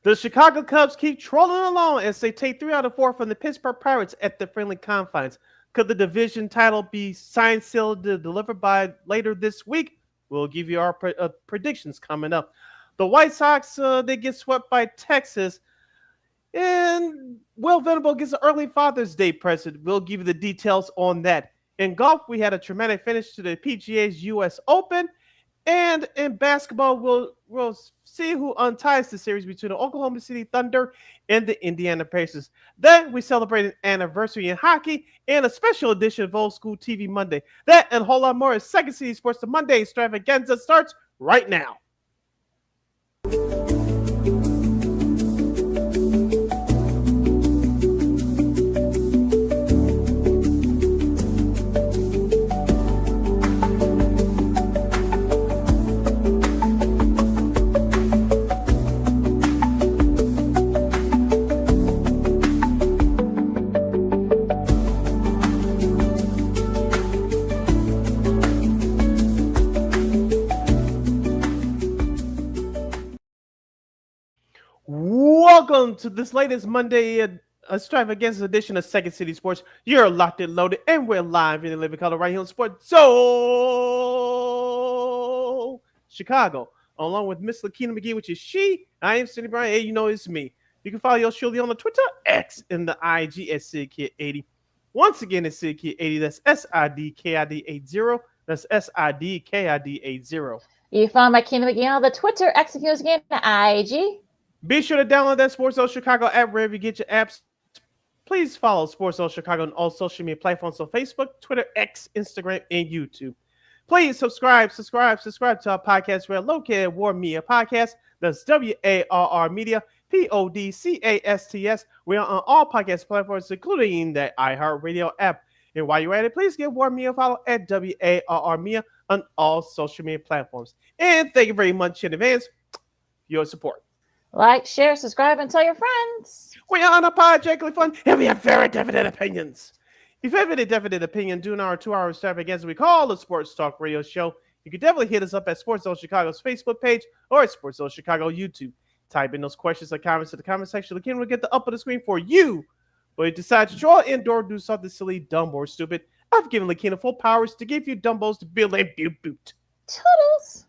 The Chicago Cubs keep trolling along as they take 3 out of 4 from the Pittsburgh Pirates at the friendly confines. Could the division title be signed, sealed, delivered by later this week? We'll give you our predictions coming up. The White Sox, they get swept by Texas. And Will Venable gets an early Father's Day present. We'll give you the details on that. In golf, we had a traumatic finish to the PGA's U.S. Open. And in basketball, we'll see who unties the series between the Oklahoma City Thunder and the Indiana Pacers. Then we celebrate an anniversary in hockey and a special edition of Old School TV Monday. That and a whole lot more is Second City Sports. The Monday extravaganza starts right now. Welcome to this latest Monday extravaganza edition of Second City Sports. You're locked and loaded, and we're live in the living color right here on Sports So Chicago, along with Miss Lakeena McGee, which is she. I am Sidney Bryan. Hey, you know it's me. You can follow yours surely on the Twitter, X, and the IG at SidKid80. Once again, it's SidKid80. That's SIDKID80. That's SIDKID80. You find my Lakeena McGee on the Twitter, X, and again, the IG. Be sure to download that Sports Zone Chicago app wherever you get your apps. Please follow Sports Zone Chicago on all social media platforms on Facebook, Twitter, X, Instagram, and YouTube. Please subscribe to our podcast. We're located at War Media Podcast. That's WARR Media, PODCASTS. We are on all podcast platforms, including the iHeartRadio app. And while you're at it, please give War Media a follow at WARR Media on all social media platforms. And thank you very much in advance for your support. Like, share, subscribe, and tell your friends. We are unapologetically fun, and we have very definite opinions. If you have any definite opinion during our 2-hour extravaganza we call the Sports Talk Radio Show, you can definitely hit us up at Sports Zone Chicago's Facebook page or at Sports Zone Chicago YouTube. Type in those questions or comments in the comment section. Again, we'll get the up of the screen for you. But if you decide to draw indoor, do something silly, dumb, or stupid, I've given Lakeena full powers to give you dumbos to build a boot. Toodles.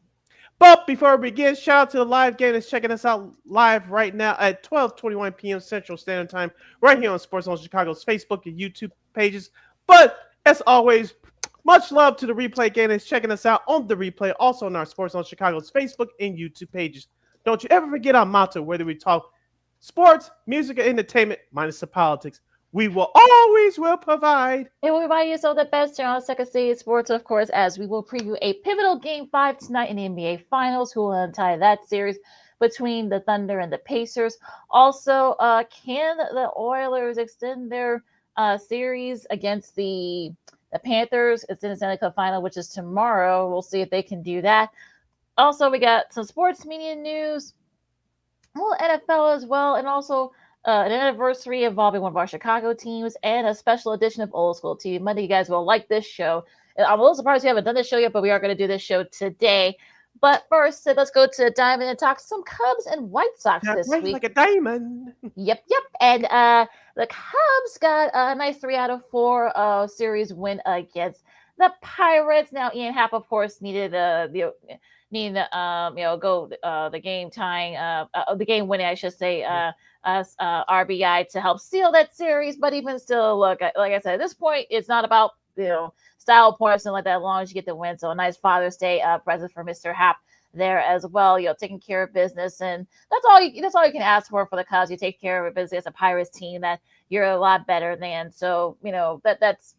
But before we begin, shout out to the live game that's checking us out live right now at 12:21 p.m. Central Standard Time, right here on Sports Zone Chicago's Facebook and YouTube pages. But as always, much love to the replay game that's checking us out on the replay, also on our Sports Zone Chicago's Facebook and YouTube pages. Don't you ever forget our motto, whether we talk sports, music, or entertainment, minus the politics. We will always provide. And we'll provide you so the best here on Second City Sports, of course, as we will preview a pivotal Game 5 tonight in the NBA Finals, who will untie that series between the Thunder and the Pacers. Also, can the Oilers extend their series against the Panthers? It's in the Stanley Cup Final, which is tomorrow. We'll see if they can do that. Also, we got some sports media news, well, NFL as well, and also an anniversary involving one of our Chicago teams and a special edition of Old School TV Monday. You guys will like this show. I'm a little surprised we haven't done this show yet, but we are going to do this show today. But first, let's go to Diamond and talk some Cubs and White Sox this week. Like a diamond. Yep. And the Cubs got a nice 3-out-of-4 series win against the Pirates. Now, Ian Happ, of course, needed the game winning, I should say, RBI to help seal that series. But even still, look, like I said, at this point, it's not about style points and like that, as long as you get the win. So a nice Father's Day present for Mr. Happ there as well. Taking care of business, and that's all you can ask for the Cubs. You take care of business. A Pirates team that you're a lot better than. So that's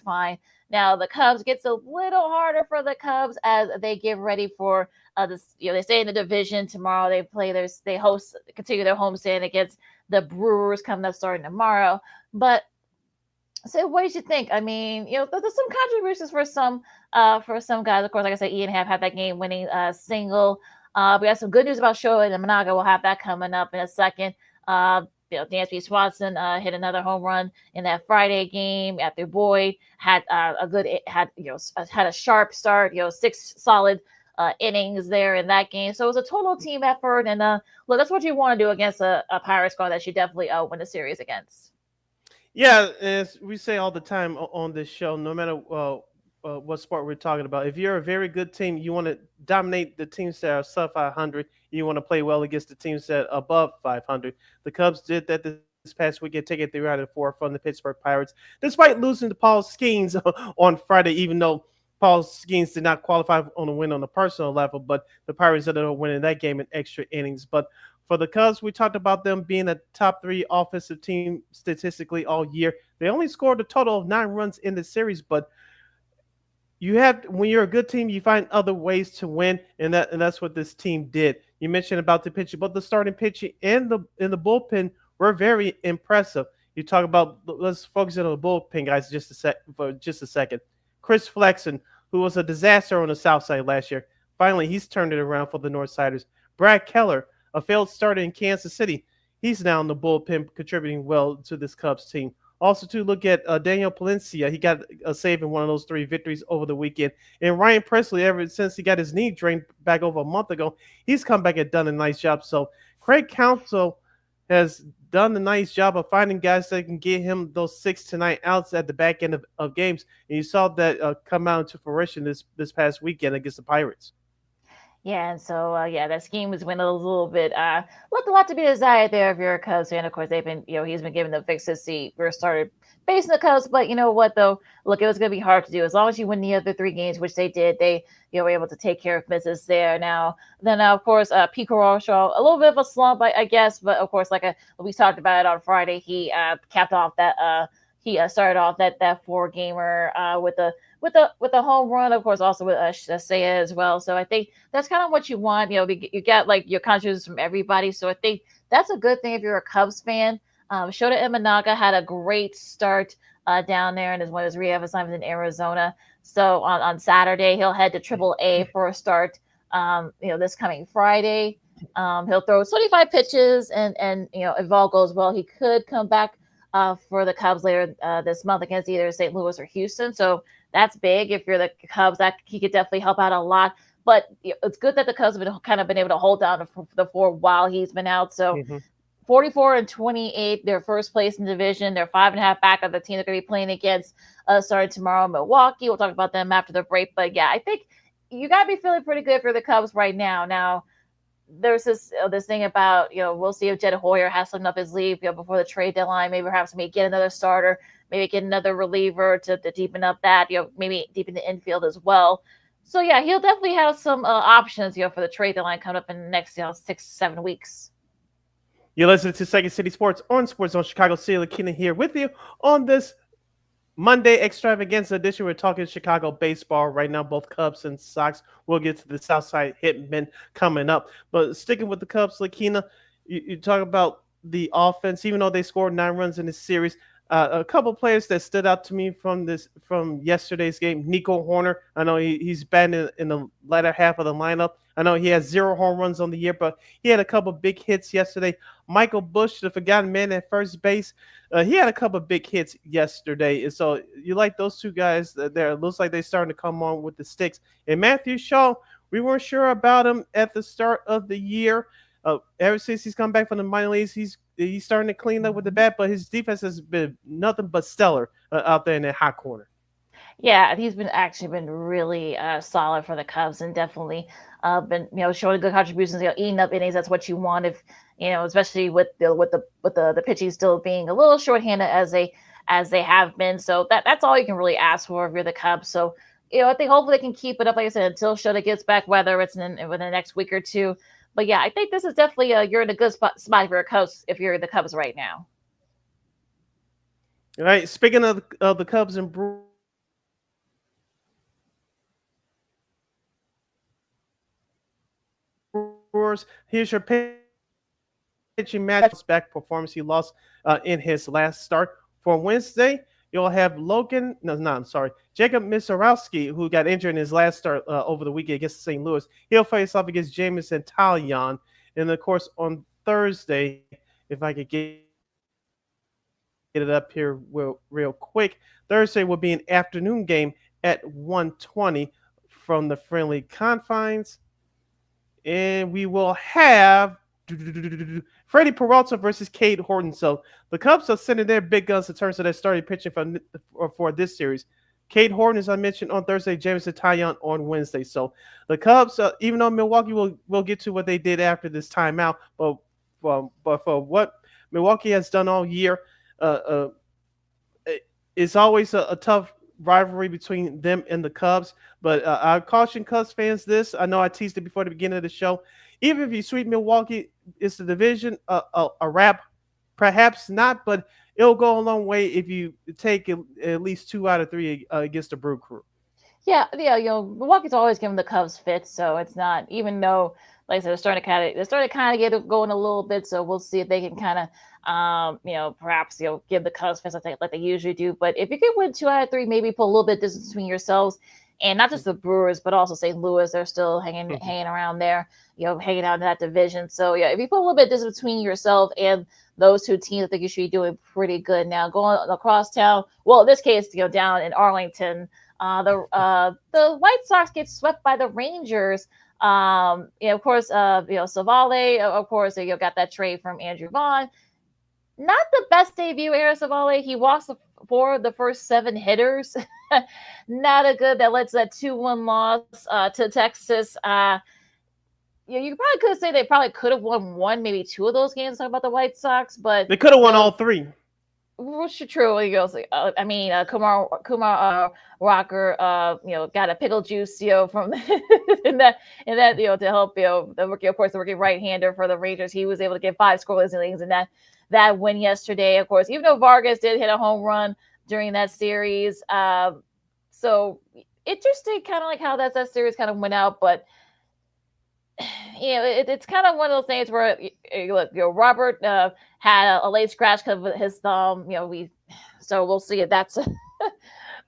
fine. Now the Cubs gets a little harder for the Cubs as they get ready for this. They stay in the division tomorrow. They continue their homestand against the Brewers coming up starting tomorrow. But so what did you think? I mean, there's some contributions for some guys. Of course, like I said, Ian Happ had that game-winning single. We got some good news about Shohei Imanaga. We'll have that coming up in a second. Dansby Swanson hit another home run in that Friday game after Boyd had a sharp start. 6 solid innings there in that game. So it was a total team effort. And look, that's what you want to do against a Pirates squad that you definitely win a series against. Yeah, as we say all the time on this show, no matter what sport we're talking about, if you're a very good team, you want to dominate the teams that are sub 500. You want to play well against the teams that are above 500. The Cubs did that this past weekend, taking 3 out of 4 from the Pittsburgh Pirates, despite losing to Paul Skeens on Friday, even though Paul Skeens did not qualify on a win on a personal level, but the Pirates ended up winning that game in extra innings. But for the Cubs, we talked about them being a top 3 offensive team statistically all year. They only scored a total of 9 runs in the series, but you have when you're a good team, you find other ways to win, and that's what this team did. You mentioned about the pitching, but the starting pitching and the bullpen were very impressive. You talk about let's focus on the bullpen guys for just a second. Chris Flexen, who was a disaster on the South Side last year, finally he's turned it around for the North Siders. Brad Keller, a failed starter in Kansas City, he's now in the bullpen contributing well to this Cubs team. Also, to look at Daniel Palencia, he got a save in one of those 3 victories over the weekend. And Ryan Presley, ever since he got his knee drained back over a month ago, he's come back and done a nice job. So Craig Counsell has done a nice job of finding guys that can get him those 6 to 9 outs at the back end of games. And you saw that come out into fruition this past weekend against the Pirates. Yeah, and so that scheme was went a little bit left a lot to be desired there if you're a Cubs fan. Of course, they've been he's been given the fixes seat. We started facing the Cubs, but you know what though? Look, it was going to be hard to do as long as you win the other 3 games, which they did. They were able to take care of business there. Then of course, Pete Carrasco, a little bit of a slump, I guess, but of course, like we talked about it on Friday, he capped off that. He started off that 4 gamer with a home run, of course, also with Seiya as well. So I think that's kind of what you want. You got like your contributions from everybody. So I think that's a good thing if you're a Cubs fan. Shota Imanaga had a great start down there and is one of his rehab assignments in Arizona. So on Saturday he'll head to Triple A for a start. This coming Friday. He'll throw 25 pitches and if all goes well, he could come back for the Cubs later this month against either St. Louis or Houston. So that's big. If you're the Cubs, that he could definitely help out a lot. But it's good that the Cubs have been able to hold down the 4 while he's been out. So 44-28, they're first place in the division. They're 5.5 back of the team they're going to be playing against starting tomorrow in Milwaukee. We'll talk about them after the break. But yeah, I think you got to be feeling pretty good for the Cubs right now. Now, there's this thing about we'll see if Jed Hoyer has something up his sleeve before the trade deadline. Maybe perhaps get another starter, maybe get another reliever to deepen up that maybe deepen the infield as well. So yeah, he'll definitely have some options for the trade deadline coming up in the next 6-7 weeks. You listen to Second City Sports on Sports on Chicago City. Lakeena here with you on this Monday extravaganza edition. We're talking Chicago baseball right now, both Cubs and Sox. We'll get to the Southside Hitmen coming up. But sticking with the Cubs, Lakeena, you talk about the offense, even though they scored 9 runs in this series. A couple players that stood out to me from yesterday's game. Nico Horner, I know he's been in the latter half of the lineup. I know he has 0 home runs on the year, but he had a couple big hits yesterday. Michael Busch, the forgotten man at first base, he had a couple big hits yesterday. And so you like those 2 guys there. It looks like they're starting to come on with the sticks. And Matthew Shaw, we weren't sure about him at the start of the year. Ever since he's come back from the minor leagues, he's starting to clean up with the bat, but his defense has been nothing but stellar out there in that hot corner. Yeah, he's been really solid for the Cubs and definitely been showing good contributions. Eating up innings. That's what you want if especially with the pitching still being a little shorthanded as they have been. So that's all you can really ask for if you're the Cubs. So I think hopefully they can keep it up, like I said, until Shota gets back, whether it's within the next week or 2. But yeah, I think this is definitely you're in a good spot if you're a Cubs if you're the Cubs right now. All right. Speaking of the Cubs and Brewers, here's your pitching match back performance he lost in his last start. For Wednesday, you'll have Jacob Misarowski, who got injured in his last start over the weekend against St. Louis. He'll face off against Jameson Taillon. And, of course, on Thursday, if I could get it up here real quick, Thursday will be an afternoon game at 1:20 from the friendly confines. And we will have Freddie Peralta versus Cade Horton. So the Cubs are sending their big guns in terms of their starting pitching for this series. Cade Horton, as I mentioned on Thursday, Jameson Taillon on Wednesday. So the Cubs, even though Milwaukee will get to what they did after this timeout, but for what Milwaukee has done all year, it's always a tough rivalry between them and the Cubs. But I caution Cubs fans this. I know I teased it before the beginning of the show. Even if you sweep Milwaukee, it's the division a wrap. Perhaps not, but it'll go a long way if you take at least 2 out of 3 against the Brew Crew. Yeah. Milwaukee's always given the Cubs fits, so it's not, even though, like I said, they're starting to kind of get it going a little bit. So we'll see if they can kind of, perhaps give the Cubs fits like they usually do. But if you could win 2 out of 3, maybe put a little bit of distance between yourselves and not just the Brewers, but also St. Louis. They're still hanging around there, hanging out in that division. So yeah, if you put a little bit of distance between yourself and those 2 teams, I think you should be doing pretty good. Now going across town, well, in this case, down in Arlington. The White Sox get swept by the Rangers. Of course, Savale, of course, got that trade from Andrew Vaughn. Not the best debut, Aaron Savale. He walks for the first 7 hitters. Not a good. That led to that 2-1 loss to Texas. You probably could say they probably could have won 1, maybe 2 of those games. Talking about the White Sox, but they could have won all 3. Which is true. Kumar Rocker, got a pickle juice, from in that, to help, the rookie, of course, the rookie right-hander for the Rangers. He was able to get 5 scoreless innings in that win yesterday. Of course, even though Vargas did hit a home run during that series, so interesting, kind of like how that series kind of went out, but. It's kind of one of those things where, look, Robert had a late scratch because of his thumb. So we'll see if that's.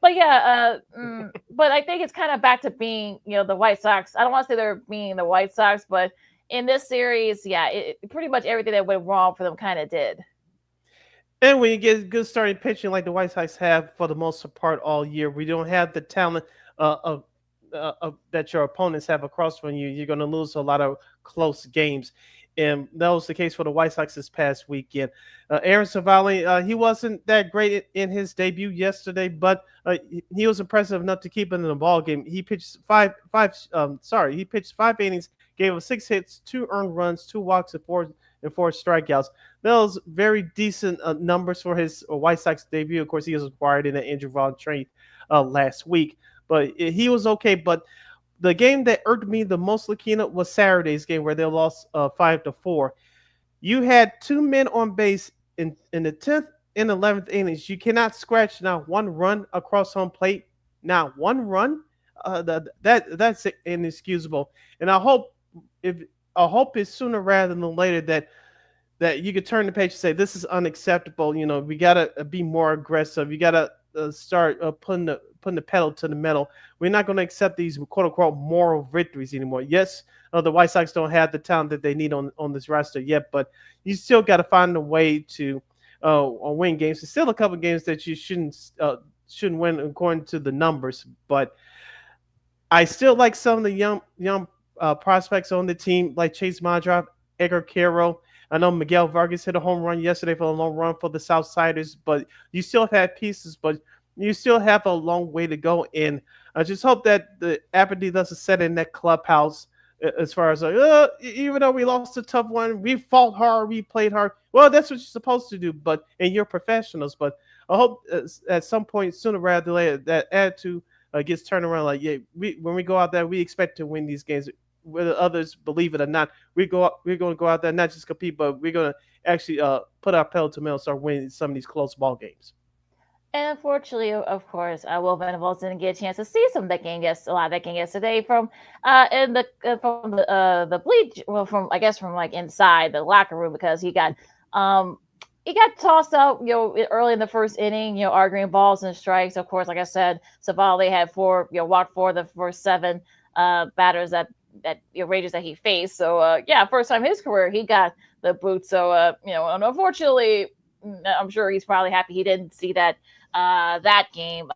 But yeah, but I think it's kind of back to being, the White Sox. I don't want to say they're being the White Sox, but in this series, yeah, pretty much everything that went wrong for them kind of did. And when you get good starting pitching like the White Sox have for the most part all year, we don't have the talent that your opponents have across from you. You're going to lose a lot of close games. And that was the case for the White Sox this past weekend. Aaron Savale, he wasn't that great in his debut yesterday, but he was impressive enough to keep him in the ball game. He pitched five innings, gave up 6 hits, 2 earned runs, 2 walks, and 4 strikeouts. Those very decent numbers for his White Sox debut. Of course, he was acquired in an Andrew Vaughn trade last week, but he was okay. But the game that irked me the most, Lakeena, was Saturday's game where they lost 5-4. You had 2 men on base in the 10th and 11th innings. You cannot scratch now 1 run across home plate. Now 1 run, that's inexcusable. And I hope it's sooner rather than later that you could turn the page and say this is unacceptable. We gotta be more aggressive. You gotta start putting the pedal to the metal. We're not going to accept these quote unquote moral victories anymore. Yes, the White Sox don't have the talent that they need on this roster yet, but you still got to find a way to win games. There's still a couple of games that you shouldn't win according to the numbers, but I still like some of the young prospects on the team, like Chase Madrop, Edgar Quero. I know Miguel Vargas hit a home run yesterday for a long run for the Southsiders, but you still have pieces, but you still have a long way to go. And I just hope that the apathy doesn't set in that clubhouse as far as even though we lost a tough one, we fought hard, we played hard. Well, that's what you're supposed to do, and you're professionals. But I hope at some point, sooner rather than later, that attitude gets turned around. Like, yeah, when we go out there, we expect to win these games. Whether others believe it or not, we're going to go out there not just compete, but we're going to actually put our pedal to the metal and start winning some of these close ball games. And unfortunately, of course, Will Venables didn't get a chance to see some of that game. A lot of that game yesterday from the bleach. Well, from like inside the locker room, because he got tossed out, early in the first inning, arguing balls and strikes. Of course, like I said, Savale had walked 4 of the first 7 batters that Rangers that he faced. So first time in his career he got the boot. So and unfortunately, I'm sure he's probably happy he didn't see that game.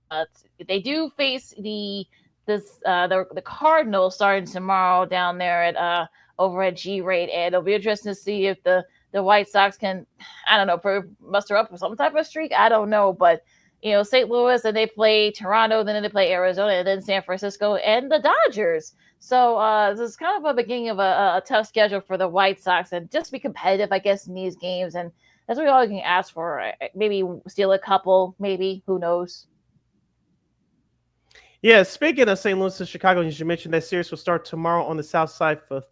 They do face the the Cardinals starting tomorrow down there at over at G-Rate, and it'll be interesting to see if the White Sox can, I don't know, muster up some type of streak. I don't know, but St. Louis, and they play Toronto, then they play Arizona, and then San Francisco and the Dodgers. So this is kind of a beginning of a tough schedule for the White Sox, and just be competitive, I guess, in these games. And that's what all you can ask for. Maybe steal a couple, maybe, who knows? Yeah, speaking of St. Louis and Chicago, as you mentioned, that series will start tomorrow on the South Side for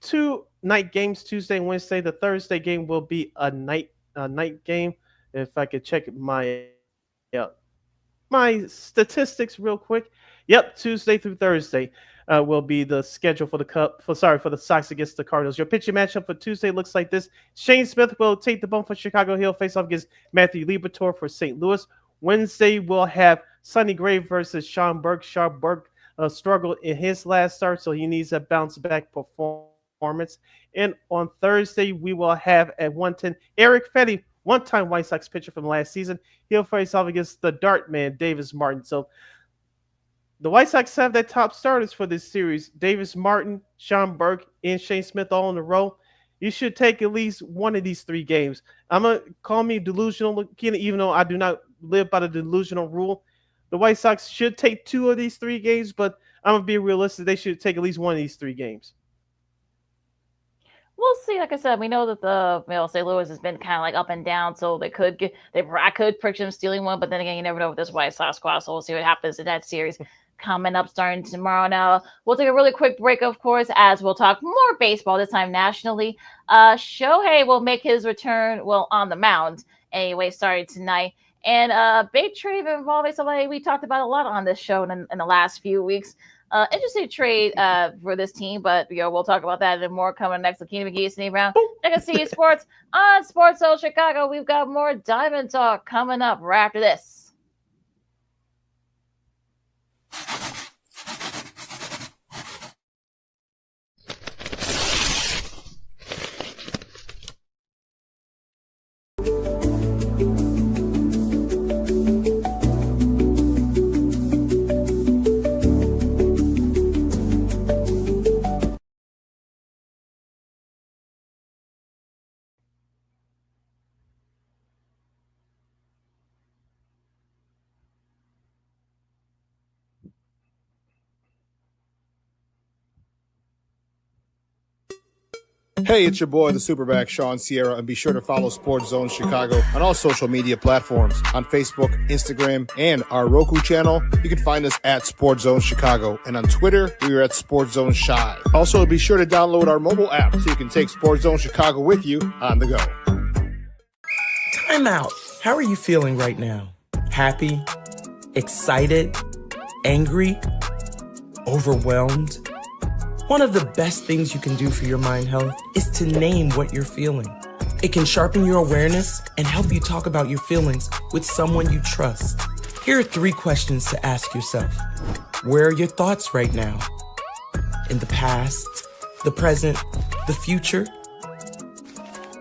2 night games, Tuesday and Wednesday. The Thursday game will be a night game. If I could check my statistics real quick. Yep, Tuesday through Thursday will be the schedule for the Sox against the Cardinals. Your pitching matchup for Tuesday looks like this: Shane Smith will take the bump for Chicago. He'll face off against Matthew Liberatore for St. Louis. Wednesday we'll have Sonny Gray versus Sean Burke. Sean Burke struggled in his last start, so he needs a bounce back performance. And on Thursday we will have at 110 Eric Fetty, one-time White Sox pitcher from last season. He'll face off against the Dart Man, Davis Martin. So the White Sox have their top starters for this series: Davis Martin, Sean Burke, and Shane Smith all in a row. You should take at least one of these 3 games. I'm going to call me delusional, even though I do not live by the delusional rule. The White Sox should take 2 of these 3 games, but I'm going to be realistic. They should take at least one of these 3 games. We'll see. Like I said, we know that the St. Louis has been kind of like up and down, so I could predict them stealing one, but then again, you never know with this White Sox squad. So we'll see what happens in that series coming up starting tomorrow. Now we'll take a really quick break, of course, as we'll talk more baseball, this time nationally. Shohei will make his return, on the mound anyway, starting tonight. And big trade involving somebody we talked about a lot on this show in the last few weeks. Interesting trade for this team, but we'll talk about that and more coming next. Lakeena, McGee, Sidney Brown. Check out CE Sports on Sports Zone Chicago. We've got more Diamond Talk coming up right after this. Hey, it's your boy, the Superback, Sean Sierra, and be sure to follow Sports Zone Chicago on all social media platforms, on Facebook, Instagram, and our Roku channel. You can find us at Sports Zone Chicago, and on Twitter, we are at Sports Zone Shy. Also, be sure to download our mobile app so you can take Sports Zone Chicago with you on the go. Time out. How are you feeling right now? Happy? Excited? Angry? Overwhelmed? One of the best things you can do for your mind health is to name what you're feeling. It can sharpen your awareness and help you talk about your feelings with someone you trust. Here are 3 questions to ask yourself. Where are your thoughts right now? In the past, the present, the future?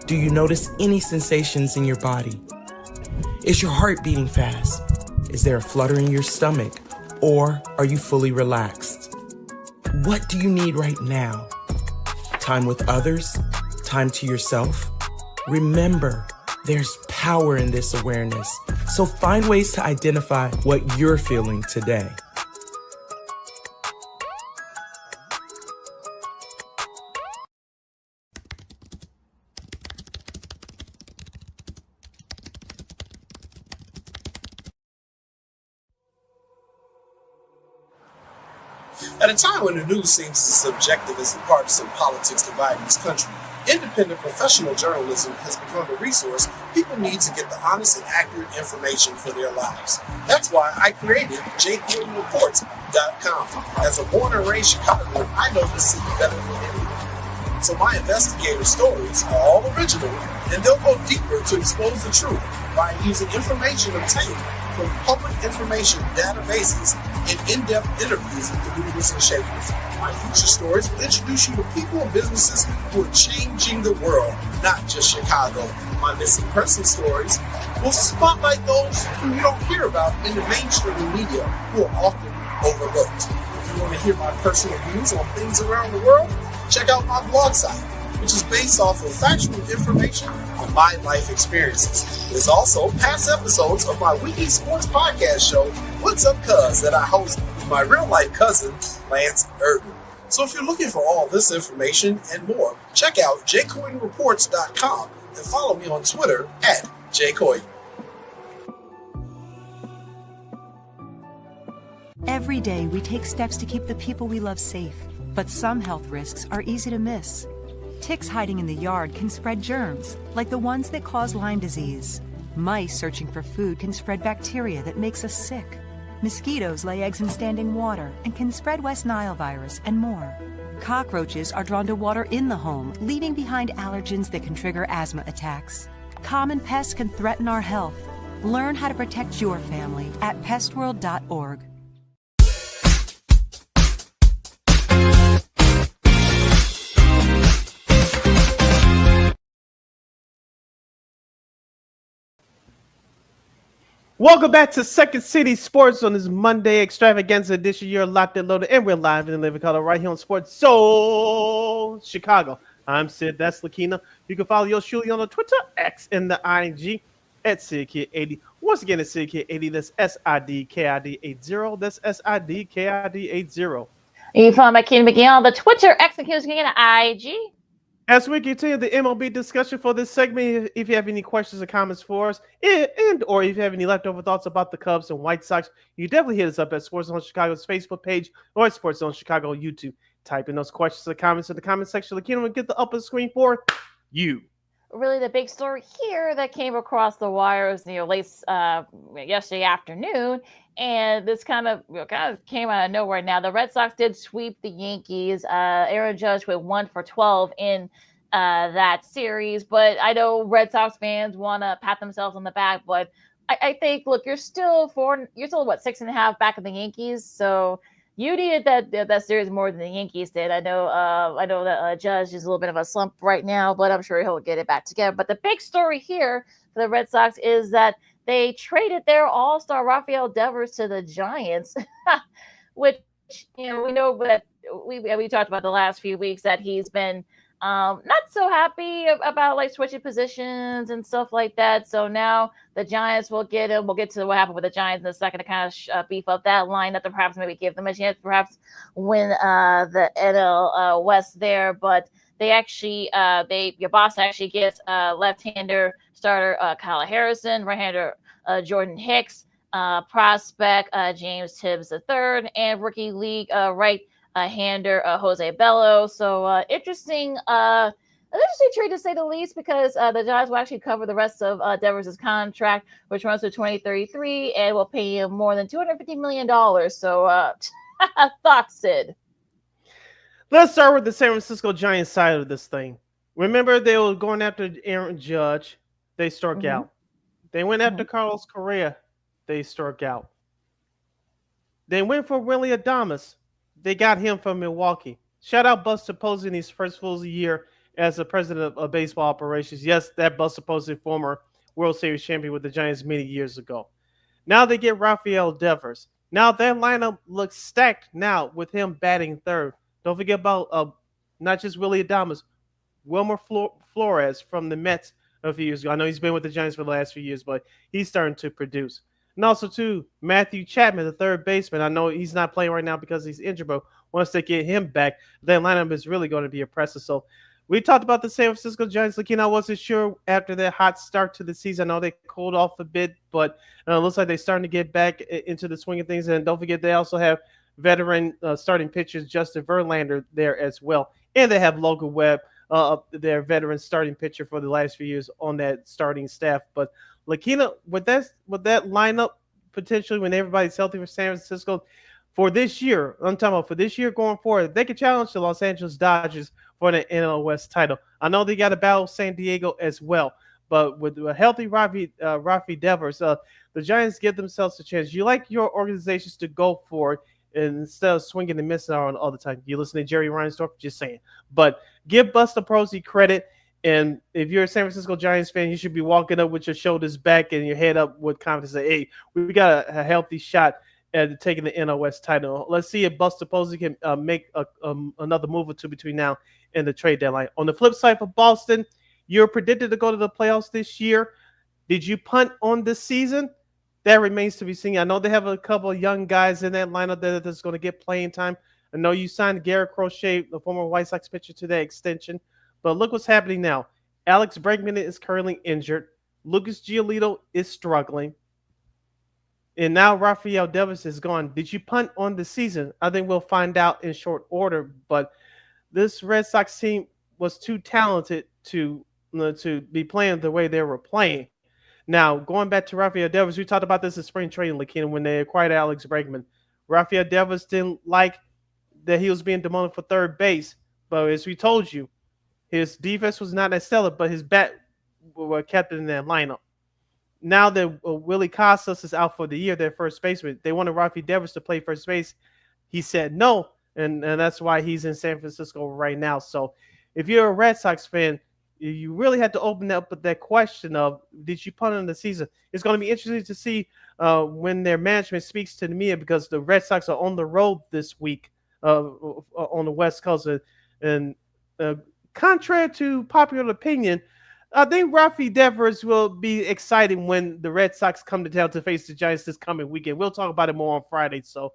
Do you notice any sensations in your body? Is your heart beating fast? Is there a flutter in your stomach? Or are you fully relaxed? What do you need right now? Time with others? Time to yourself? Remember, there's power in this awareness. So find ways to identify what you're feeling today. At a time when the news seems as subjective as the partisan politics dividing this country, independent professional journalism has become a resource people need to get the honest and accurate information for their lives. That's why I created JGordonReports.com. As a born and raised Chicagoan, I know this city better than anyone. So my investigative stories are all original, and they'll go deeper to expose the truth by using information obtained from public information databases and in-depth interviews with the movers and shakers. My future stories will introduce you to people and businesses who are changing the world, not just Chicago. My missing person stories will spotlight those who you don't hear about in the mainstream media, who are often overlooked. If you want to hear my personal views on things around the world, check out my blog site, which is based off of factual information on my life experiences. There's also past episodes of my weekly sports podcast show, What's Up Cuz, that I host with my real-life cousin, Lance Erdman. So if you're looking for all this information and more, check out jcoynereports.com and follow me on Twitter at jcoyne. Every day, we take steps to keep the people we love safe, but some health risks are easy to miss. Ticks hiding in the yard can spread germs, like the ones that cause Lyme disease. Mice searching for food can spread bacteria that makes us sick. Mosquitoes lay eggs in standing water and can spread West Nile virus and more. Cockroaches are drawn to water in the home, leaving behind allergens that can trigger asthma attacks. Common pests can threaten our health. Learn how to protect your family at pestworld.org. Welcome back to Second City Sports on this Monday extravaganza edition. You're locked and loaded, and we're live in the living color right here on Sports Zone Chicago. I'm Sid. That's Lakeena. You can follow yours truly on the Twitter, X, and the IG at SidKid80. Once again, it's SidKid80. That's SIDKID80. That's SIDKID80. You can follow McGee on the Twitter, X, and IG. As we continue the MLB discussion for this segment, if you have any questions or comments for us, or if you have any leftover thoughts about the Cubs and White Sox, you definitely hit us up at Sports Zone Chicago's Facebook page or at Sports Zone Chicago YouTube. Type in those questions or comments in the comment section. Lakeena will get the upper screen for you. Really, the big story here that came across the wires, late yesterday afternoon, and this kind of came out of nowhere. Now, the Red Sox did sweep the Yankees. Aaron Judge went 1 for 12 in that series, but I know Red Sox fans want to pat themselves on the back, but I think, look, you're still 6.5 back of the Yankees, so you needed that series more than the Yankees did. I know that Judge is a little bit of a slump right now, but I'm sure he'll get it back together. But the big story here for the Red Sox is that they traded their all-star Rafael Devers to the Giants, which we know that we talked about the last few weeks that he's been not so happy about like switching positions and stuff like that. So now the Giants will get him. We'll get to what happened with the Giants in a second to kind of beef up that lineup to perhaps maybe give them a chance, perhaps win the NL West there. But they actually, your boss actually gets left-hander starter Kyle Harrison, right-hander Jordan Hicks, prospect James Tibbs III, and rookie league right-hander Jose Bello. So interesting trade to say the least, because the Giants will actually cover the rest of Devers' contract, which runs to 2033, and will pay him more than $250 million. So thoughts, Sid? Let's start with the San Francisco Giants side of this thing. Remember, they were going after Aaron Judge. They struck out. They went after Carlos Correa. They struck out. They went for Willie Adames. They got him from Milwaukee. Shout out Buster Posey in his first full year as the president of baseball operations. Yes, that Buster Posey, former World Series champion with the Giants many years ago. Now they get Rafael Devers. Now that lineup looks stacked now with him batting third. Don't forget about not just Willie Adames, Wilmer Flores from the Mets a few years ago. I know he's been with the Giants for the last few years, but he's starting to produce. And also, too, Matthew Chapman, the third baseman. I know he's not playing right now because he's injured, but once they get him back, that lineup is really going to be impressive. So we talked about the San Francisco Giants. Looking, I wasn't sure after their hot start to the season. I know they cooled off a bit, but it looks like they're starting to get back into the swing of things. And don't forget, they also have veteran starting pitchers Justin Verlander there as well. And they have Logan Webb, their veteran starting pitcher for the last few years on that starting staff. But Lakeena, with that lineup, potentially when everybody's healthy for San Francisco, for this year, I'm talking about for this year going forward, they could challenge the Los Angeles Dodgers for the NL West title. I know they got to battle San Diego as well, but with a healthy Rafi Devers, the Giants give themselves a chance. You like your organizations to go for it instead of swinging and missing out on all the time. You listen to Jerry Reinsdorf, just saying. But give Buster Posey credit. And if you're a San Francisco Giants fan, you should be walking up with your shoulders back and your head up with confidence. Say, hey, we got a healthy shot at taking the NL West title. Let's see if Buster Posey can make another move or two between now and the trade deadline. On the flip side for Boston, you're predicted to go to the playoffs this year. Did you punt on this season? That remains to be seen. I know they have a couple of young guys in that lineup that's going to get playing time. I know you signed Garrett Crochet, the former White Sox pitcher, to that extension. But look what's happening now. Alex Bregman is currently injured. Lucas Giolito is struggling. And now Rafael Devers is gone. Did you punt on the season? I think we'll find out in short order. But this Red Sox team was too talented to be playing the way they were playing. Now, going back to Rafael Devers, we talked about this in spring training, Lakeena, when they acquired Alex Bregman. Rafael Devers didn't like that he was being demoted for third base. But as we told you, his defense was not as stellar, but his bat were kept in that lineup. Now that Willie Costas is out for the year, their first baseman, they wanted Rafael Devers to play first base. He said no, and that's why he's in San Francisco right now. So if you're a Red Sox fan, you really had to open up with that question of, did you punt on the season? It's going to be interesting to see when their management speaks to the media, because the Red Sox are on the road this week on the West Coast. And contrary to popular opinion, I think Rafi Devers will be exciting when the Red Sox come to town to face the Giants this coming weekend. We'll talk about it more on Friday. So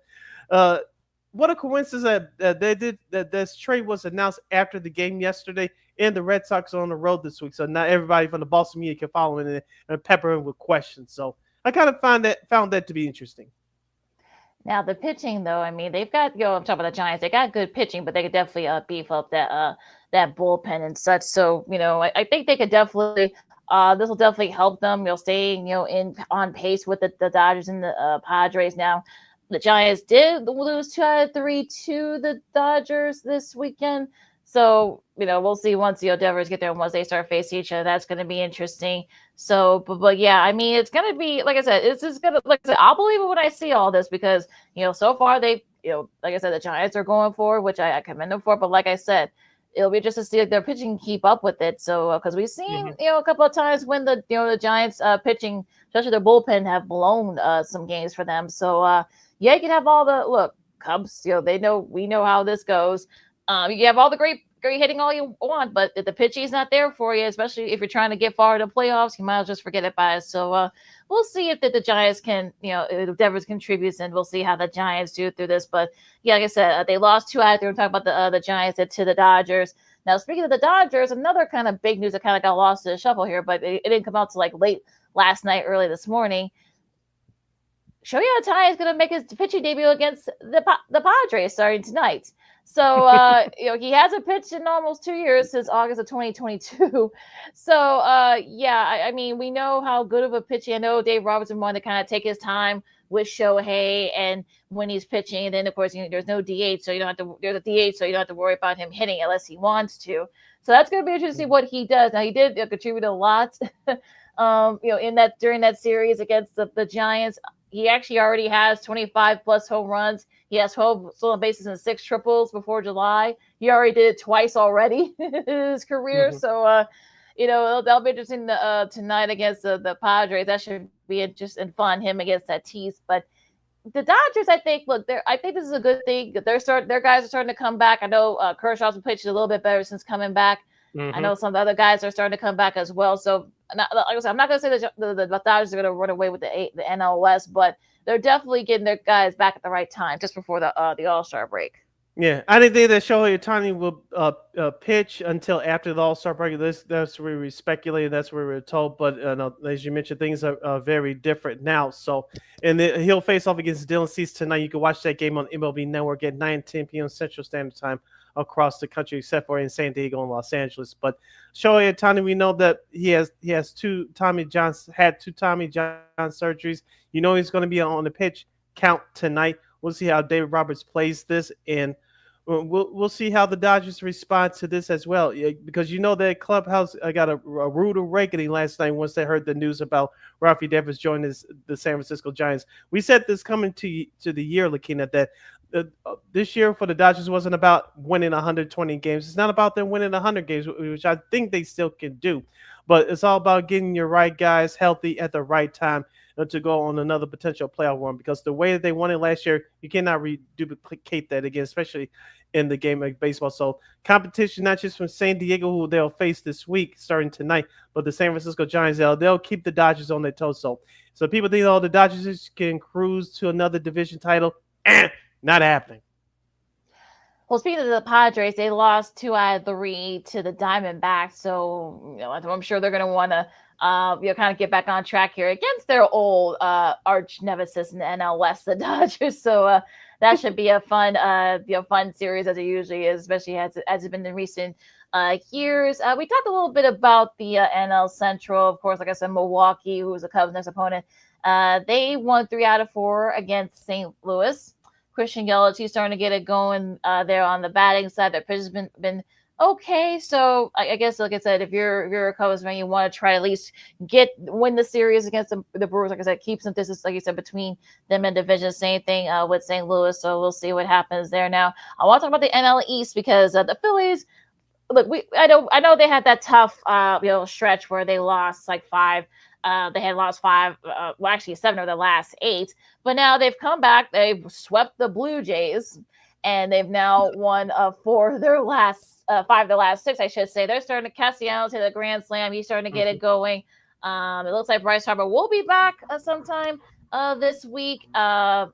what a coincidence that this trade was announced after the game yesterday, and the Red Sox are on the road this week. So now everybody from the Boston media can follow in and pepper him with questions. So I kind of found that to be interesting. Now the pitching, though, I mean, they've got, I'm talking about the Giants. They got good pitching, but they could definitely beef up that bullpen and such. So, I think they could definitely, this will definitely help them, staying, on pace with the Dodgers and the Padres. Now, the Giants did lose 2 out of 3 to the Dodgers this weekend. So, we'll see once the Devers get there and once they start facing each other. That's going to be interesting. So, but yeah, I mean, it's going to be, like I said, it's just going to, like I said, I'll believe it when I see all this, because, so far they, like I said, the Giants are going forward, which I commend them for. But like I said, it'll be just to see if their pitching keep up with it. So, because we've seen, a couple of times when the Giants pitching, especially their bullpen, have blown some games for them. So, yeah, you can have all the Cubs. We know how this goes. You can have all the great hitting all you want, but if the pitching is not there for you, especially if you're trying to get far to the playoffs, you might as well just forget it by us. So we'll see if the Giants can, if Devers contributes, and we'll see how the Giants do through this. But yeah, like I said, they lost 2 out of 3. We're talking about the Giants to the Dodgers. Now, speaking of the Dodgers, another kind of big news that kind of got lost to the shuffle here, but it didn't come out till like late last night, early this morning. Shohei Ohtani is going to make his pitching debut against the Padres starting tonight. So, he hasn't pitched in almost 2 years, since August of 2022. So, I mean, we know how good of a pitcher. I know Dave Robertson wanted to kind of take his time with Shohei and when he's pitching. And then, of course, there's no DH, so there's a DH, so you don't have to worry about him hitting unless he wants to. So that's going to be interesting to see what he does. Now, he did contribute a lot, during that series against the Giants. He actually already has 25 plus home runs. He has 12 stolen bases and 6 triples before July. He already did it twice already in his career. So, that'll be interesting tonight against the Padres. That should be interesting and fun, him against Tatis. But the Dodgers, I think, I think this is a good thing. Their guys are starting to come back. I know Kershaw's been pitching a little bit better since coming back. I know some of the other guys are starting to come back as well. So, like I said, I'm not going to say the Dodgers are going to run away with the NL West, but they're definitely getting their guys back at the right time, just before the All-Star break. Yeah, I didn't think that Shohei Ohtani will pitch until after the All-Star break. That's where we speculated. That's where we were told. But as you mentioned, things are very different now. So, and he'll face off against Dylan Cease tonight. You can watch that game on MLB Network at 9:10 p.m. Central Standard Time across the country, except for in San Diego and Los Angeles. But Shohei Ohtani, we know that he has had 2 Tommy John surgeries. He's going to be on the pitch count tonight. We'll see how David Roberts plays this, and we'll see how the Dodgers respond to this as well, because that clubhouse got a rude awakening last night once they heard the news about Rafi Devers joining the San Francisco Giants. We said this coming to the year, Lakeena, that this year for the Dodgers wasn't about winning 120 games. It's not about them winning 100 games, which I think they still can do, but it's all about getting your right guys healthy at the right time. to go on another potential playoff run, because the way that they won it last year, you cannot duplicate that again, especially in the game of baseball. So competition, not just from San Diego, who they'll face this week starting tonight, but the San Francisco Giants, they'll keep the Dodgers on their toes. So people think, the Dodgers can cruise to another division title. Not happening. Well, speaking of the Padres, they lost 2 out of 3 to the Diamondbacks. So, I'm sure they're going to want to, kind of get back on track here against their old arch nemesis in the NL West, the Dodgers. So that should be a fun, fun series, as it usually is, especially as it's been in recent years. We talked a little bit about the NL Central. Of course, like I said, Milwaukee, who was the Cubs' next opponent, they won 3 out of 4 against St. Louis. Christian Yelich, he's starting to get it going there on the batting side. Their pitch has been okay. So I guess, like I said, if you're a Cubs fan, you want to try to at least win the series against the Brewers. Like I said, keep some distance, like you said, between them and division. Same thing with St. Louis. So we'll see what happens there. Now I want to talk about the NL East, because the Phillies. Look, I know they had that tough stretch where they lost like 5. They had lost 5, actually 7 of the last 8. But now they've come back. They've swept the Blue Jays, and they've now won 4 of their last 5 of the last 6, I should say. They're starting to Castellanos hit a grand slam. He's starting to get it going. It looks like Bryce Harper will be back sometime this week. Kepler's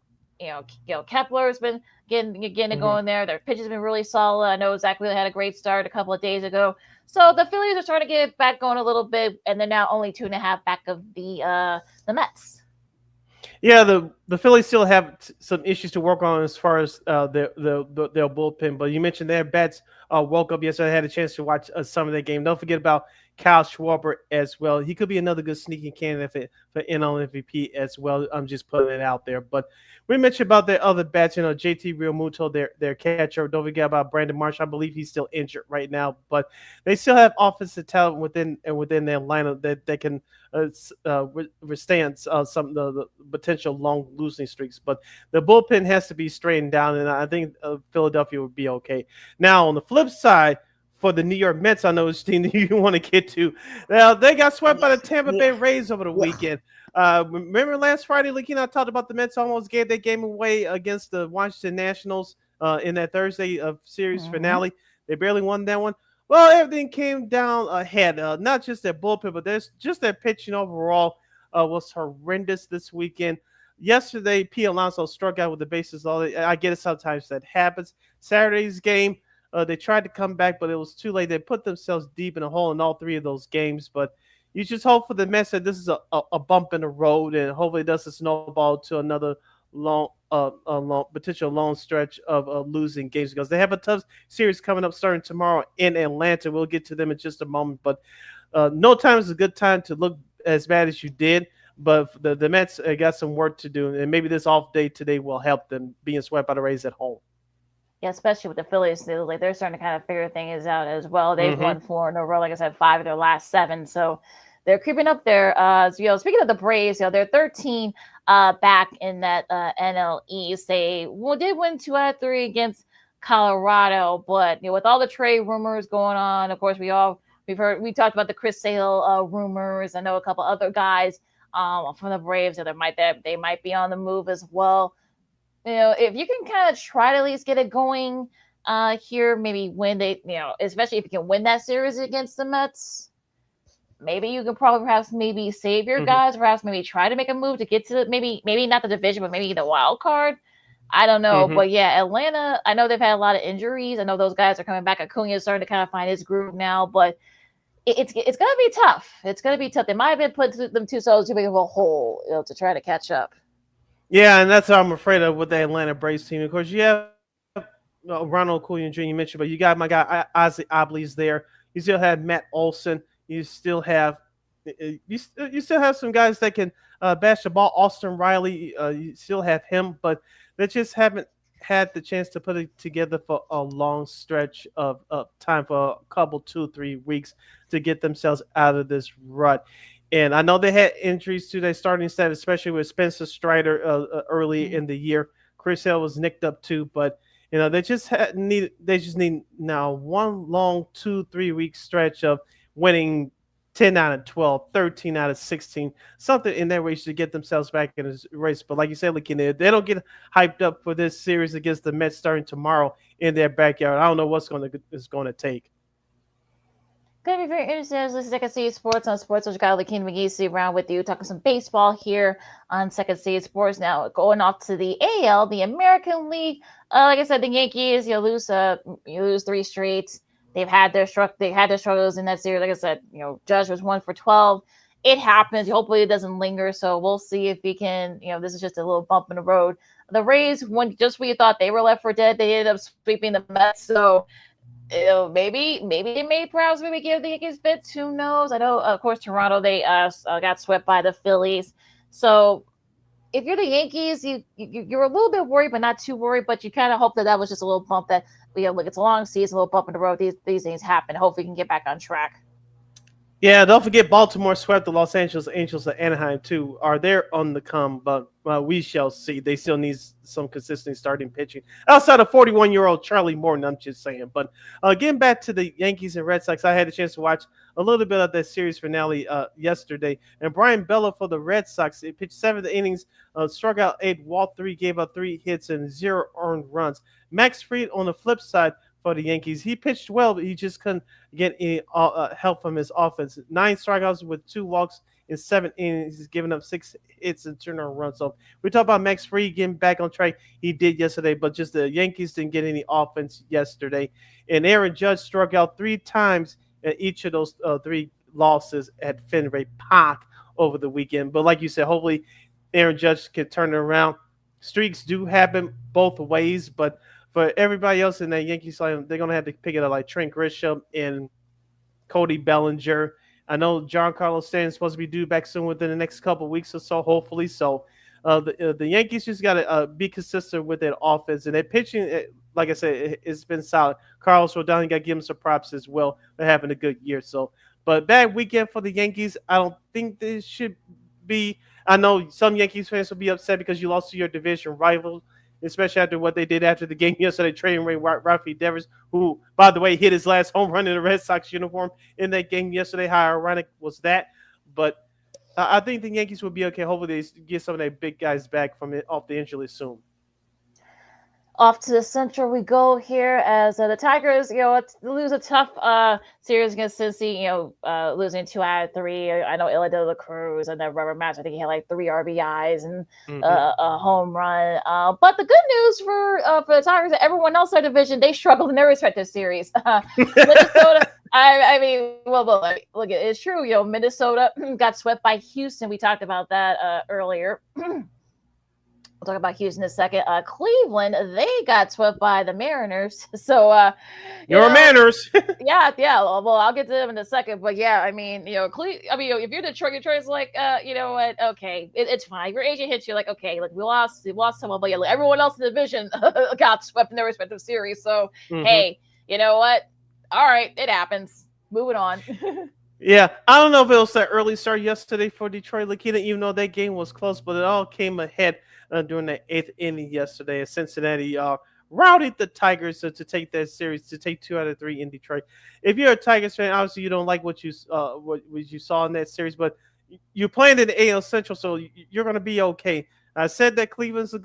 been getting it going there. Their pitch has been really solid. I know Zach Wheeler had a great start a couple of days ago. So the Phillies are starting to get back going a little bit, and they're now only 2.5 back of the Mets. Yeah, the Phillies still have some issues to work on as far as their bullpen. But you mentioned their bats woke up yesterday. I had a chance to watch some of that game. Don't forget about Kyle Schwarber as well. He could be another good sneaking candidate for NL MVP as well. I'm just putting it out there. But we mentioned about their other bats, JT Realmuto, their catcher. Don't forget about Brandon Marsh. I believe he's still injured right now, but they still have offensive talent within their lineup that can withstand some of the potential long losing streaks. But the bullpen has to be straightened down, and I think Philadelphia would be okay. Now, on the flip side, for the New York Mets, I know it's team that you want to get to. Now, they got swept by the Tampa Bay Rays over the weekend. Remember last Friday, Lakeena, I talked about the Mets almost gave that game away against the Washington Nationals in that Thursday series finale. They barely won that one. Well, everything came down ahead. Not just their bullpen, but there's just their pitching overall was horrendous this weekend. Yesterday, P. Alonso struck out with the bases loaded. I get it, sometimes that happens. Saturday's game, they tried to come back, but it was too late. They put themselves deep in a hole in all 3 of those games. But you just hope for the Mets that this is a bump in the road, and hopefully it doesn't snowball to another long potential long stretch of losing games, because they have a tough series coming up starting tomorrow in Atlanta. We'll get to them in just a moment. But no time is a good time to look as bad as you did. But the Mets got some work to do, and maybe this off day today will help them being swept by the Rays at home. Yeah, especially with the Phillies, they're starting to kind of figure things out as well. They've won 4 in a row, like I said, 5 of their last 7. So they're creeping up there. Speaking of the Braves, they're 13 back in that NL East. They did win 2 out of 3 against Colorado, but with all the trade rumors going on, of course, we talked about the Chris Sale rumors. I know a couple other guys from the Braves that they might be on the move as well. If you can kind of try to at least get it going here, maybe when especially if you can win that series against the Mets, maybe you can perhaps save your guys, perhaps maybe try to make a move to get to maybe not the division, but maybe the wild card. I don't know. But yeah, Atlanta, I know they've had a lot of injuries. I know those guys are coming back. Acuna is starting to kind of find his groove now, but it's going to be tough. It's going to be tough. They might have been put them themselves too big of a hole, to try to catch up. Yeah, and that's what I'm afraid of with the Atlanta Braves team. Of course, you have Ronald Acuna Jr. you mentioned, but you got my guy Ozzie Obley's there. You still have Matt Olson. You still have some guys that can bash the ball. Austin Riley, you still have him, but they just haven't had the chance to put it together for a long stretch of time, for a couple, 2-3 weeks, to get themselves out of this rut. And I know they had injuries to their starting set, especially with Spencer Strider early in the year. Chris Sale was nicked up too, but they just need now one long 2-3 week stretch of winning 10 out of 12, 13 out of 16, something in that range to get themselves back in this race. But like you said, Lakeena, they don't get hyped up for this series against the Mets starting tomorrow in their backyard. I don't know what's it's going to take. Going to be very interesting as this is Second City Sports on Sports Chicago. Lakeena McGee, see around with you, talking some baseball here on Second City Sports. Now going off to the AL, the American League. Like I said, the Yankees, you lose 3 straight. They've had their struggles in that series. Like I said, Judge was 1 for 12. It happens. Hopefully, it doesn't linger. So we'll see if we can. This is just a little bump in the road. The Rays, when you thought they were left for dead, they ended up sweeping the Mets. So. Maybe they may perhaps give the Yankees fits. Who knows? I know, of course, Toronto, they got swept by the Phillies. So if you're the Yankees, you're a little bit worried, but not too worried. But you kind of hope that was just a little bump that, look, it's a long season, a little bump in the road. These things happen. Hopefully, we can get back on track. Yeah, don't forget Baltimore swept the Los Angeles Angels of Anaheim too. Are they on the come? But we shall see. They still need some consistent starting pitching outside of 41-year-old Charlie Morton. I'm just saying. But getting back to the Yankees and Red Sox, I had a chance to watch a little bit of that series finale yesterday. And Brian Bella for the Red Sox, he pitched 7 innings, struck out 8, walked 3, gave up 3 hits and 0 earned runs. Max Fried on the flip side for the Yankees, he pitched well, but he just couldn't get any help from his offense. 9 strikeouts with 2 walks in 7 innings. He's given up 6 hits and 2 runs. So we talk about Max Fried getting back on track. He did yesterday, but just the Yankees didn't get any offense yesterday. And Aaron Judge struck out 3 times in each of those 3 losses at Fenway Park over the weekend. But like you said, hopefully Aaron Judge can turn it around. Streaks do happen both ways, but for everybody else in that Yankees line, they're going to have to pick it up like Trent Grisham and Cody Bellinger. I know Giancarlo Stanton's supposed to be due back soon within the next couple of weeks or so, hopefully. So the Yankees just got to be consistent with their offense. And their pitching, like I said, it's been solid. Carlos Rodon, got to give him some props as well for having a good year. So, but bad weekend for the Yankees. I don't think this should be. I know some Yankees fans will be upset because you lost to your division rival, especially after what they did after the game yesterday, trading away Rafi Devers, who, by the way, hit his last home run in the Red Sox uniform in that game yesterday. How ironic was that? But I think the Yankees will be okay. Hopefully they get some of their big guys back from off the injury soon. Off to the Central we go here as the Tigers, lose a tough series against Cincy, losing 2 out of 3. I know Ilya de la Cruz and that rubber match, I think he had like 3 RBIs and a home run. But the good news for the Tigers, everyone else in their division, they struggled in their respective series. Minnesota, look, it's true. Minnesota got swept by Houston. We talked about that earlier. We'll talk about Houston in a second. Cleveland, they got swept by the Mariners. So, your Mariners. yeah. Well, I'll get to them in a second. But yeah, if you're Detroit's like, you know what? Okay, it's fine. Your agent hits you like, okay, like we lost someone, but yeah, like, everyone else in the division got swept in their respective series. So, hey, you know what? All right, it happens. Moving on. Yeah, I don't know if it was that early start yesterday for Detroit, Lakeena, even though that game was close, but it all came ahead during the 8th inning yesterday as Cincinnati routed the Tigers to take that series, to take 2 out of 3 in Detroit. If you're a Tigers fan, obviously you don't like what you saw in that series, but you're playing in the AL Central, so you're going to be okay. I said that Cleveland's a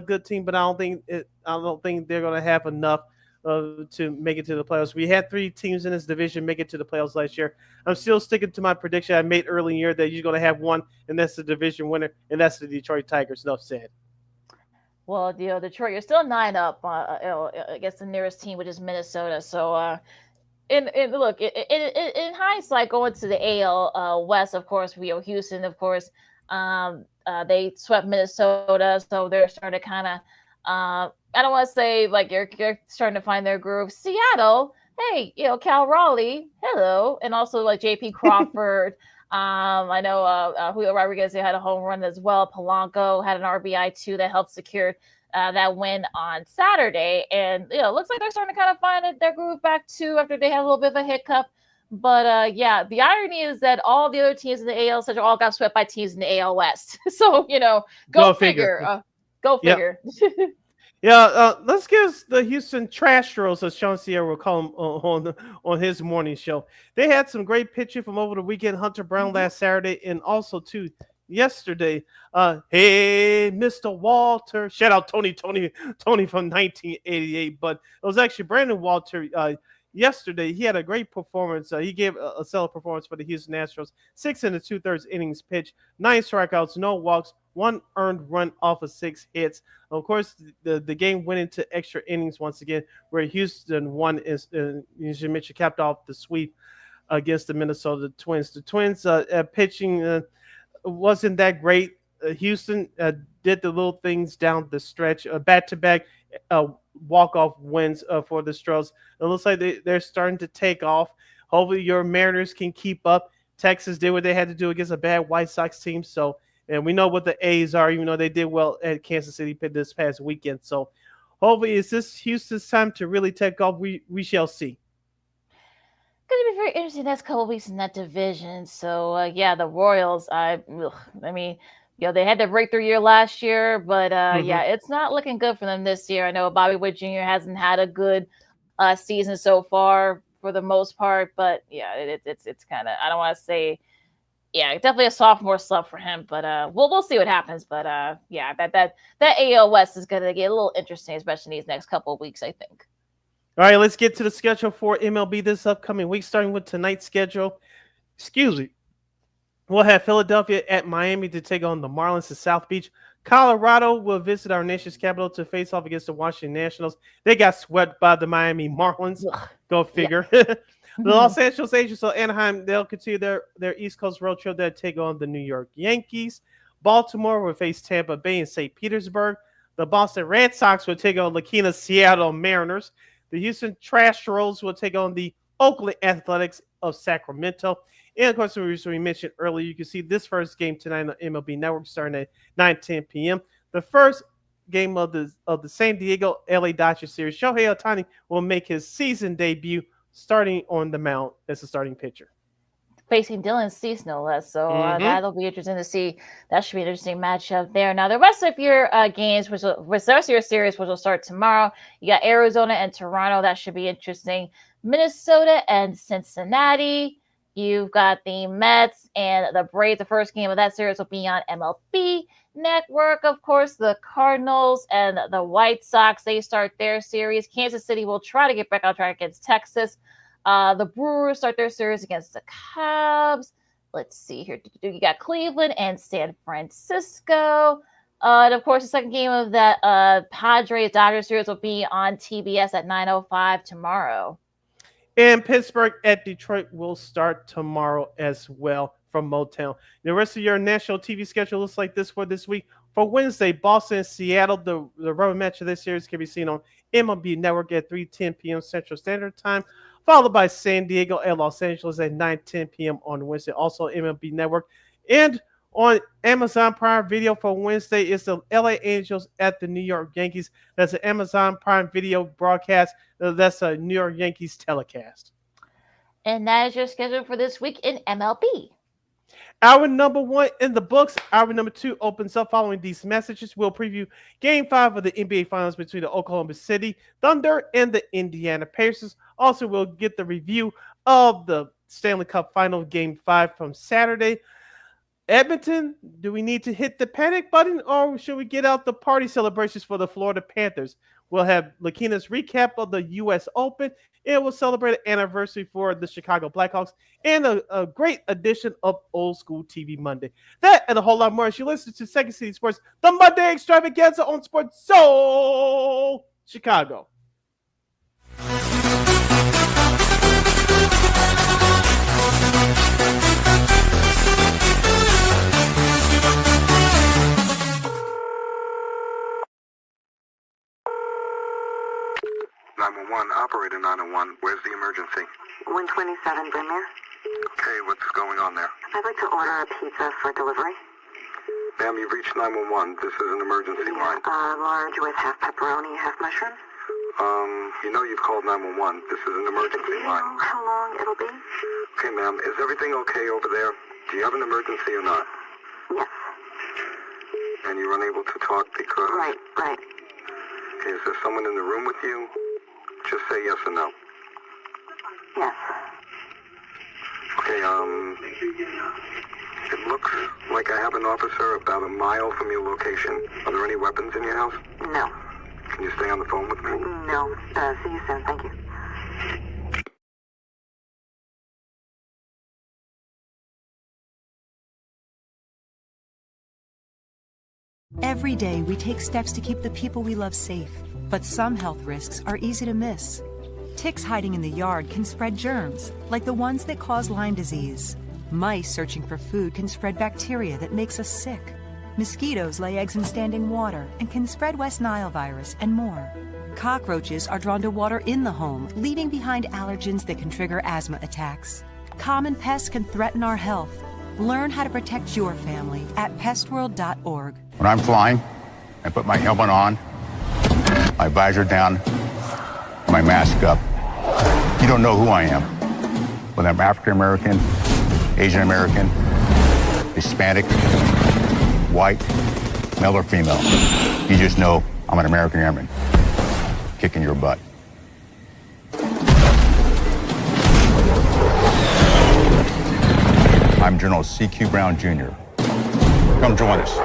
good team, but I don't think they're going to have enough to make it to the playoffs. We had 3 teams in this division make it to the playoffs last year. I'm still sticking to my prediction I made early in the year that you're going to have one, and that's the division winner, and that's the Detroit Tigers. Enough said. Well, Detroit, you're still 9 up against the nearest team, which is Minnesota. So, in hindsight, going to the AL West, of course, Houston, of course, they swept Minnesota, so they're starting to kind of. I don't want to say like you're starting to find their groove. Seattle, hey, Cal Raleigh, hello, and also like J.P. Crawford. I know Julio Rodriguez had a home run as well. Polanco had an RBI too that helped secure that win on Saturday, and it looks like they're starting to kind of find their groove back too after they had a little bit of a hiccup. But yeah, the irony is that all the other teams in the AL Central all got swept by teams in the AL West. So go figure. Go figure. Yeah, let's give the Houston Trastros, as Sean Sierra will call them on his morning show. They had some great pitching from over the weekend. Hunter Brown last Saturday, and also too yesterday. Hey, Mr. Walter! Shout out Tony from 1988. But it was actually Brandon Walter. Yesterday, he had a great performance. He gave a stellar performance for the Houston Astros. 6 2/3 innings pitched, 9 strikeouts, no walks, 1 earned run off of 6 hits. Of course, the game went into extra innings once again, where Houston won. As you mentioned, capped off the sweep against the Minnesota Twins. The Twins pitching wasn't that great. Houston did the little things down the stretch, back-to-back walk-off wins for the Stros. It looks like they're starting to take off. Hopefully, your Mariners can keep up. Texas did what they had to do against a bad White Sox team, and we know what the A's are, even though they did well at Kansas City this past weekend. So hopefully, is this Houston's time to really take off? We shall see. Going to be very interesting next couple of weeks in that division. So yeah, the Royals. I mean, they had their breakthrough year last year, but yeah, it's not looking good for them this year. I know Bobby Witt Jr. hasn't had a good season so far for the most part, but yeah, it's kind of, I don't want to say, yeah, definitely a sophomore slump for him, but we'll see what happens. But yeah, that AL West is going to get a little interesting, especially in these next couple of weeks, I think. All right, let's get to the schedule for MLB this upcoming week, starting with tonight's schedule. Excuse me. We'll have Philadelphia at Miami to take on the Marlins at South Beach. Colorado will visit our nation's capital to face off against the Washington Nationals. They got swept by the Miami Marlins. Go figure. Yeah. The Los Angeles Angels of Anaheim, they'll continue their East Coast road trip. They'll take on the New York Yankees. Baltimore will face Tampa Bay and St. Petersburg. The Boston Red Sox will take on Lakeena Seattle Mariners. The Houston Trastros will take on the Oakland Athletics of Sacramento. And, of course, as we mentioned earlier, you can see this first game tonight on MLB Network starting at 9:10 p.m. The first game of the San Diego LA Dodgers series, Shohei Ohtani will make his season debut starting on the mound as a starting pitcher. Facing Dylan Cease, no less. So that'll be interesting to see. That should be an interesting matchup there. Now, the rest of your games, with the rest of your series, which will start tomorrow, you got Arizona and Toronto. That should be interesting. Minnesota and Cincinnati. You've got the Mets and the Braves. The first game of that series will be on MLB Network. Of course, the Cardinals and the White Sox, they start their series. Kansas City will try to get back on track against Texas. The Brewers start their series against the Cubs. Let's see here. You got Cleveland and San Francisco. And, of course, the second game of that Padres-Dodgers series will be on TBS at 9:05 tomorrow. And Pittsburgh at Detroit will start tomorrow as well from Motown. The rest of your national TV schedule looks like this for this week. For Wednesday, Boston and Seattle, the rubber match of this series can be seen on MLB Network at 3:10 p.m. Central Standard Time, followed by San Diego and Los Angeles at 9:10 p.m. on Wednesday, also MLB Network. And on Amazon Prime Video for Wednesday is the LA Angels at the New York Yankees. That's an Amazon Prime Video broadcast. That's a New York Yankees telecast. And that is your schedule for this week in MLB. Hour number 1 in the books. Hour number 2 opens up following these messages. We'll preview Game 5 of the NBA Finals between the Oklahoma City Thunder and the Indiana Pacers. Also, we'll get the review of the Stanley Cup Final Game 5 from Saturday. Edmonton, do we need to hit the panic button or should we get out the party celebrations for the Florida Panthers? We'll have Lakeena's recap of the U.S. Open, and we'll celebrate an anniversary for the Chicago Blackhawks and a great edition of Old School TV Monday. That and a whole lot more as you listen to Second City Sports, the Monday Extravaganza on Sports Zone Chicago. Operator 901, where's the emergency? 127 Brymere. Okay, what's going on there? I'd like to order a pizza for delivery. Ma'am, you've reached 911. This is an emergency line. Large with half pepperoni, half mushroom. You know you've called 911. This is an emergency line. Do you know how long it'll be? Okay, ma'am, is everything okay over there? Do you have an emergency or not? Yes. And you're unable to talk because... Right. Is there someone in the room with you? Just say yes or no. Yes. Okay, it looks like I have an officer about a mile from your location. Are there any weapons in your house? No. Can you stay on the phone with me? No. See you soon. Thank you. Every day, we take steps to keep the people we love safe, but some health risks are easy to miss. Ticks hiding in the yard can spread germs, like the ones that cause Lyme disease. Mice searching for food can spread bacteria that makes us sick. Mosquitoes lay eggs in standing water and can spread West Nile virus and more. Cockroaches are drawn to water in the home, leaving behind allergens that can trigger asthma attacks. Common pests can threaten our health. Learn how to protect your family at pestworld.org. When I'm flying, I put my helmet on, my visor down, my mask up. You don't know who I am. Whether I'm African American, Asian American, Hispanic, white, male or female. You just know I'm an American airman, kicking your butt. I'm General C.Q. Brown Jr. Come join us.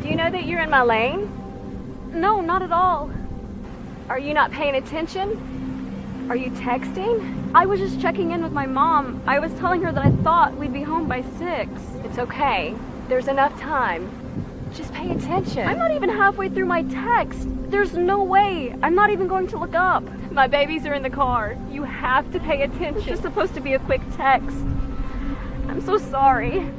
Do you know that you're in my lane? No, not at all. Are you not paying attention? Are you texting? I was just checking in with my mom. I was telling her that I thought we'd be home by 6. It's okay. There's enough time. Just pay attention. I'm not even halfway through my text. There's no way. I'm not even going to look up. My babies are in the car. You have to pay attention. It's just supposed to be a quick text. I'm so sorry.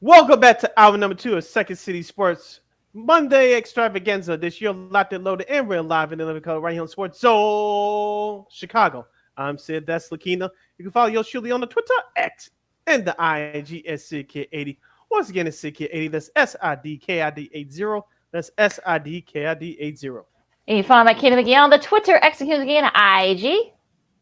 Welcome back to hour number 2 of Second City Sports Monday Extravaganza. This year, locked and loaded, and we're live in the living color right here on Sports Zone Chicago. I'm Sid. That's Lakeena. You can follow yours truly on the Twitter, X, and the IG at SidKid80. Once again, it's SidKid80. That's SIDKID80. That's SIDKID80. And you follow my kid McGee on the Twitter, execute again, IG.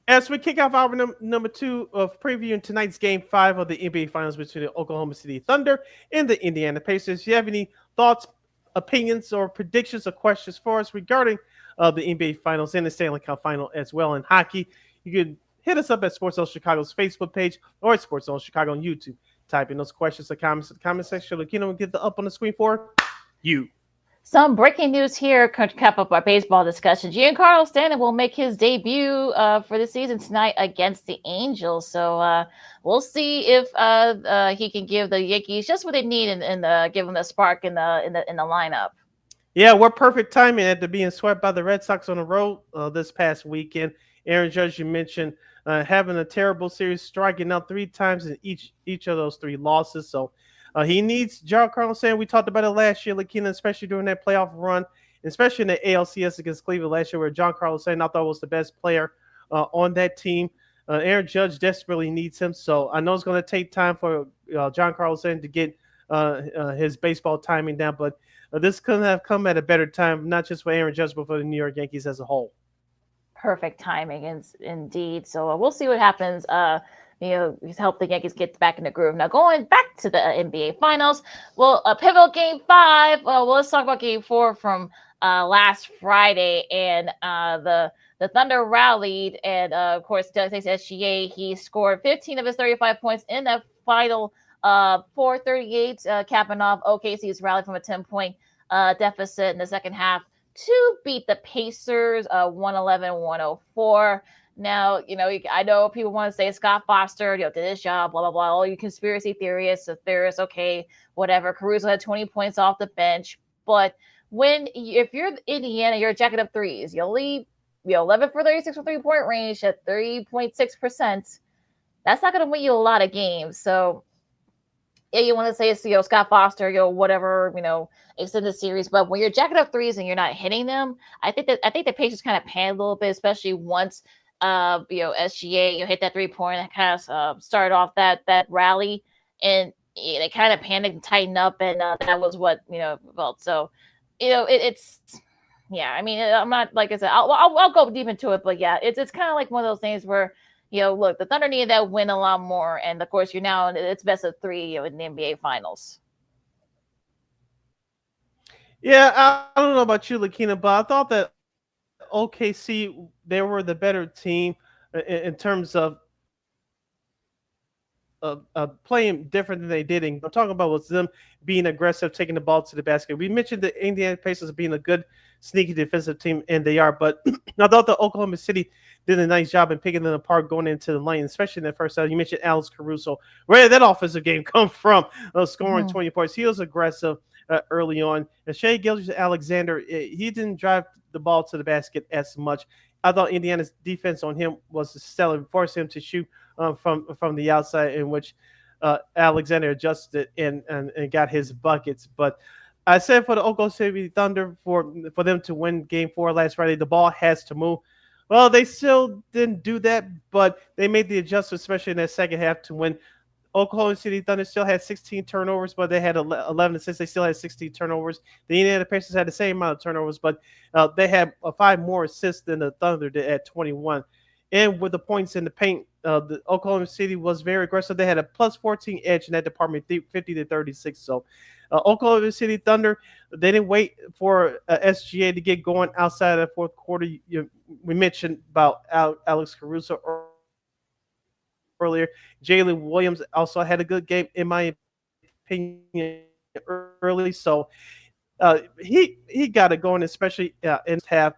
As we kick off hour number 2 of previewing tonight's Game 5 of the NBA Finals between the Oklahoma City Thunder and the Indiana Pacers, if you have any thoughts, opinions, or predictions or questions for us regarding the NBA Finals and the Stanley Cup Final as well in hockey, you can hit us up at Sports Zone Chicago's Facebook page or at Sports Zone Chicago on YouTube. Type in those questions or comments in the comment section. Lakeena will get the up on the screen for you. Some breaking news here to cap up our baseball discussion. Giancarlo Stanton will make his debut for the season tonight against the Angels. So we'll see if he can give the Yankees just what they need and give them the spark in the lineup. Yeah, we're perfect timing after being swept by the Red Sox on the road this past weekend. Aaron Judge, you mentioned having a terrible series, striking out 3 times in each of those 3 losses. So he needs Giancarlo Stanton. We talked about it last year, Lakeena, especially during that playoff run, especially in the ALCS against Cleveland last year, where Giancarlo Stanton I thought was the best player on that team. Aaron Judge desperately needs him, so I know it's going to take time for Giancarlo Stanton to get his baseball timing down, but this couldn't have come at a better time, not just for Aaron Judge, but for the New York Yankees as a whole. Perfect timing, indeed. So we'll see what happens. Help the Yankees get back in the groove. Now, going back to the NBA Finals, well, a pivotal Game 5. Well, let's talk about Game 4 from last Friday, and the Thunder rallied, and of course, Thanks to SGA, he scored 15 of his 35 points in that final 4:38, capping off OKC's rally from a 10-point deficit in the second half to beat the Pacers 111-104. Now, I know people want to say Scott Foster, did his job, blah, blah, blah. All you conspiracy theorists, okay, whatever. Caruso had 20 points off the bench. But if you're Indiana, you're jacking up threes. You'll lead 11 for 36 for 3-point range at 3.6%. That's not going to win you a lot of games. So yeah, you want to say it's Scott Foster, whatever, extended series. But when you're jacking up threes and you're not hitting them, I think the Pacers kind of panicked a little bit, especially once SGA hit that 3-point and kind of started off that rally, and they kind of panicked and tightened up, and that was what felt. So it's yeah. I mean, I'm not, like I said, I'll go deep into it, but yeah, it's kind of like one of those things where. Look, the Thunder needed that win a lot more, and of course, it's best of 3, in the NBA Finals. Yeah, I don't know about you, Lakeena, but I thought that OKC, they were the better team in terms of playing different than they did. And I'm talking about was them being aggressive, taking the ball to the basket. We mentioned the Indiana Pacers being a good, sneaky defensive team, and they are. But I thought the Oklahoma City did a nice job in picking them apart going into the lane, especially in the first half. You mentioned Alex Caruso. Where did that offensive game come from? Scoring 20 points. He was aggressive early on. And Shai Gilgeous-Alexander, he didn't drive the ball to the basket as much. I thought Indiana's defense on him was stellar, forced him to shoot from the outside, in which Alexander adjusted and got his buckets. But I said for the Oklahoma City Thunder, for them to win Game 4 last Friday, the ball has to move. Well, they still didn't do that, but they made the adjustment, especially in that second half, to win. Oklahoma City Thunder still had 16 turnovers, but they had 11 assists. They still had 16 turnovers. The Indiana Pacers had the same amount of turnovers, but they had 5 more assists than the Thunder did at 21. And with the points in the paint, the Oklahoma City was very aggressive. They had a plus 14 edge in that department, 50-36. So Oklahoma City Thunder, they didn't wait for SGA to get going outside of the fourth quarter. We mentioned about Alex Caruso earlier. Jalen Williams also had a good game, in my opinion, early. So he got it going, especially in half.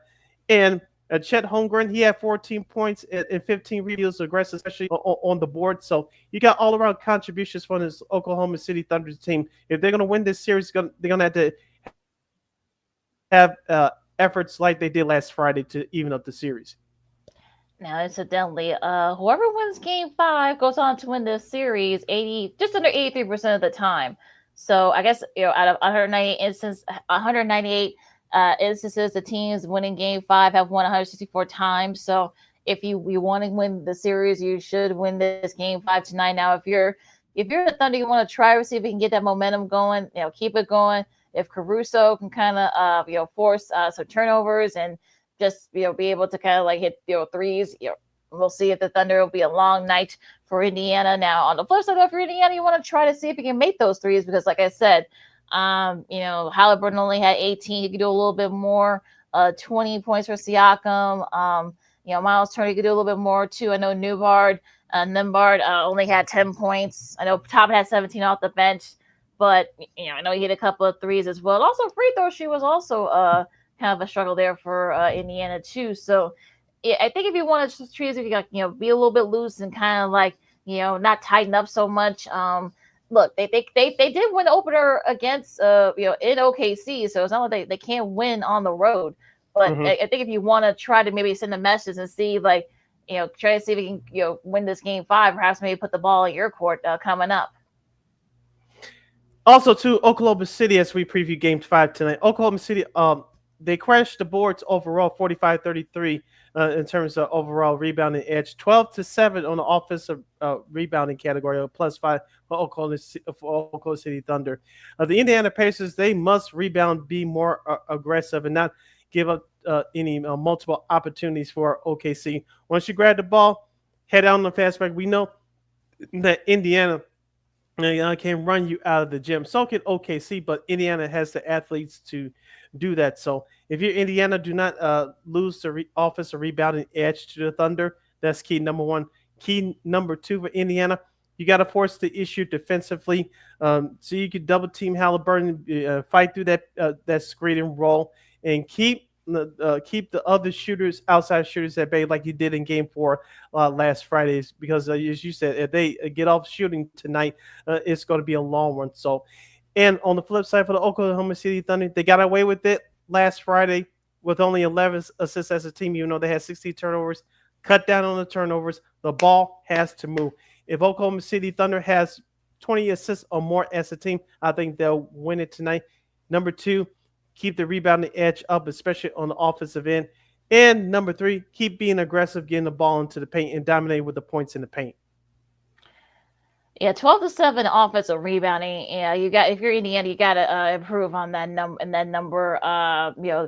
And Chet Holmgren, he had 14 points and 15 rebounds, aggressive, especially on the board. So you got all-around contributions from this Oklahoma City Thunder team. If they're going to win this series, they're going to have to have efforts like they did last Friday to even up the series. Now, incidentally, whoever wins Game 5 goes on to win this series just under 83% of the time. So I guess out of 198 instances, the teams winning Game 5 have won 164 times. So if you want to win the series, you should win this Game 5 tonight. Now, if you're the Thunder, you want to try to see if you can get that momentum going. Keep it going. If Caruso can kind of force some turnovers and just be able to kind of like hit threes, we'll see if the Thunder will be a long night for Indiana. Now, on the flip side, if you're Indiana, you want to try to see if you can make those threes, because like I said, Halliburton only had 18. He could do a little bit more. 20 points for Siakam. Miles Turner could do a little bit more too. I know Nembhard only had 10 points. I know Top had 17 off the bench, but I know he hit a couple of threes as well. Also, free throw shoot was also kind of a struggle there for Indiana too. So I think if you want to treat it, if you got be a little bit loose and kind of like not tighten up so much. Look, they did win the opener against in OKC, so it's not like they can't win on the road. But I think if you want to try to maybe send a message and see try to see if you can win this Game 5, perhaps maybe put the ball in your court coming up. Also, to Oklahoma City, as we preview Game 5 tonight, Oklahoma City they crashed the boards overall, 45-33 in terms of overall rebounding edge, 12-7 on the offensive rebounding category, a +5 for Oklahoma City Thunder. The Indiana Pacers, they must rebound, be more aggressive, and not give up any multiple opportunities for OKC. Once you grab the ball, head out on the fast break. We know that Indiana can run you out of the gym. So can OKC, but Indiana has the athletes to do that. So if you're Indiana, do not lose the offensive rebounding edge to the Thunder. That's key number 1. Key number 2 for Indiana, you got to force the issue defensively, so you can double team Halliburton, fight through that screening role, and keep the other shooters, outside shooters, at bay, like you did in Game 4 last Friday. Because as you said, if they get off shooting tonight, it's going to be a long one. So And on the flip side for the Oklahoma City Thunder, they got away with it last Friday with only 11 assists as a team, even though they had 60 turnovers. Cut down on the turnovers. The ball has to move. If Oklahoma City Thunder has 20 assists or more as a team, I think they'll win it tonight. Number 2, keep the rebounding edge up, especially on the offensive end. And number 3, keep being aggressive, getting the ball into the paint and dominating with the points in the paint. Yeah, 12-7 offensive rebounding. Yeah, you got if you're Indiana, you got to improve on that number. And that number,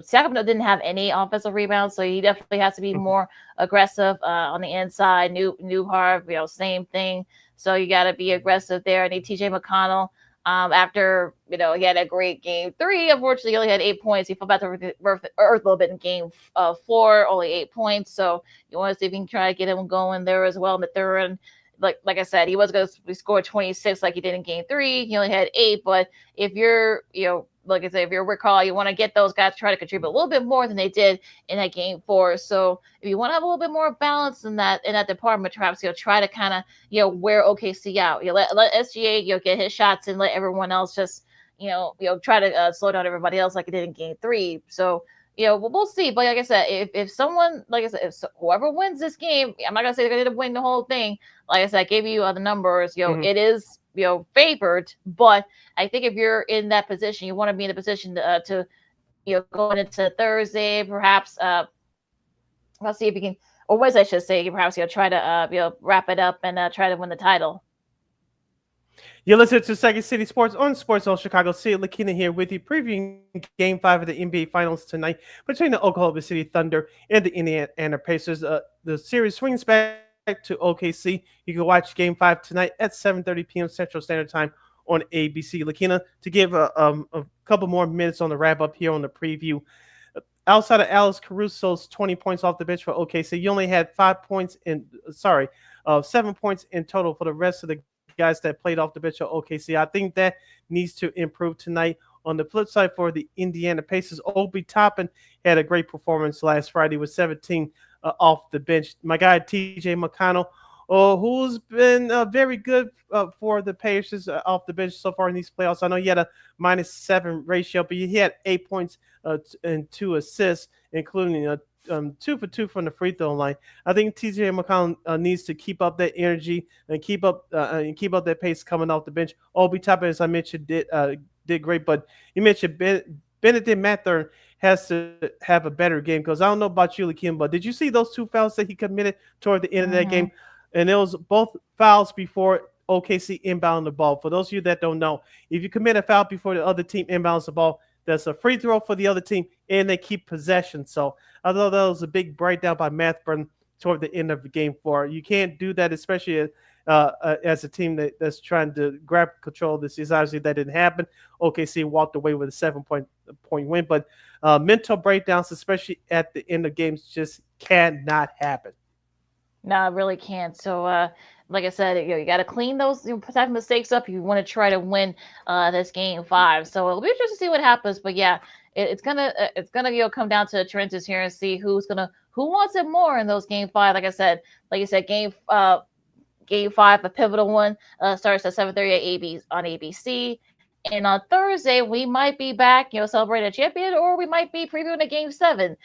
Sacramento didn't have any offensive rebounds, so he definitely has to be more aggressive on the inside. Newhart, same thing. So you got to be aggressive there. I need T.J. McConnell. After he had a great game 3, unfortunately, he only had 8 points. He fell back to earth a little bit in game 4, only 8 points. So you want to see if you can try to get him going there as well in the third. Like I said, he was going to score 26 like he did in game 3. He only had 8. But if you're, like I said, if you're recall, you want to get those guys to try to contribute a little bit more than they did in that game 4. So if you want to have a little bit more balance in that department, perhaps try to kind of wear OKC out. Let SGA get his shots and let everyone else just try to slow down everybody else like it did in game 3. So. We'll see. But like I said, if someone, like I said, if whoever wins this game, I'm not gonna say they're gonna end up winning the whole thing. Like I said, I gave you the numbers. It is favored, but I think if you're in that position, you want to be in a position to going into Thursday, perhaps. Let's see if you can, or Wednesday, I should say, perhaps try to wrap it up and try to win the title. You're listening to Second City Sports on Sports Zone Chicago. See Lakeena here with you, previewing Game 5 of the NBA Finals tonight between the Oklahoma City Thunder and the Indiana Pacers. The series swings back to OKC. You can watch Game 5 tonight at 7:30 p.m. Central Standard Time on ABC. Lakeena, to give a couple more minutes on the wrap-up here on the preview. Outside of Alex Caruso's 20 points off the bench for OKC, you only had 7 points in total for the rest of the guys that played off the bench of OKC. I think that needs to improve tonight. On the flip side for the Indiana Pacers, Obi Toppin had a great performance last Friday with 17 off the bench. My guy T.J. McConnell, who's been very good for the Pacers off the bench so far in these playoffs. I know he had a -7 ratio, but he had 8 points and 2 assists, including 2 for 2 from the free throw line. I think T.J. McConnell needs to keep up that energy and keep up that pace coming off the bench. Obi Toppin, as I mentioned, did great, but you mentioned Benedict Mathurin has to have a better game, because I don't know about you, Lakeena, but did you see those 2 fouls that he committed toward the end of that game? And it was both fouls before OKC inbound the ball. For those of you that don't know, if you commit a foul before the other team inbounds the ball, that's a free throw for the other team, and they keep possession. So I thought that was a big breakdown by Mathurin toward the end of the game 4. You can't do that, especially as a team that's trying to grab control of this. Obviously, that didn't happen. OKC walked away with a 7-point win, but mental breakdowns, especially at the end of games, just cannot happen. No, it really can't. So, like I said, you got to clean those type of mistakes up. You want to try to win this game 5. So it'll be interesting to see what happens. But yeah, it's gonna come down to the trenches here and see who wants it more in those game 5. Like you said, game 5, a pivotal one, starts at 7:30 on ABC. And on Thursday, we might be back, celebrating a champion, or we might be previewing a game 7 in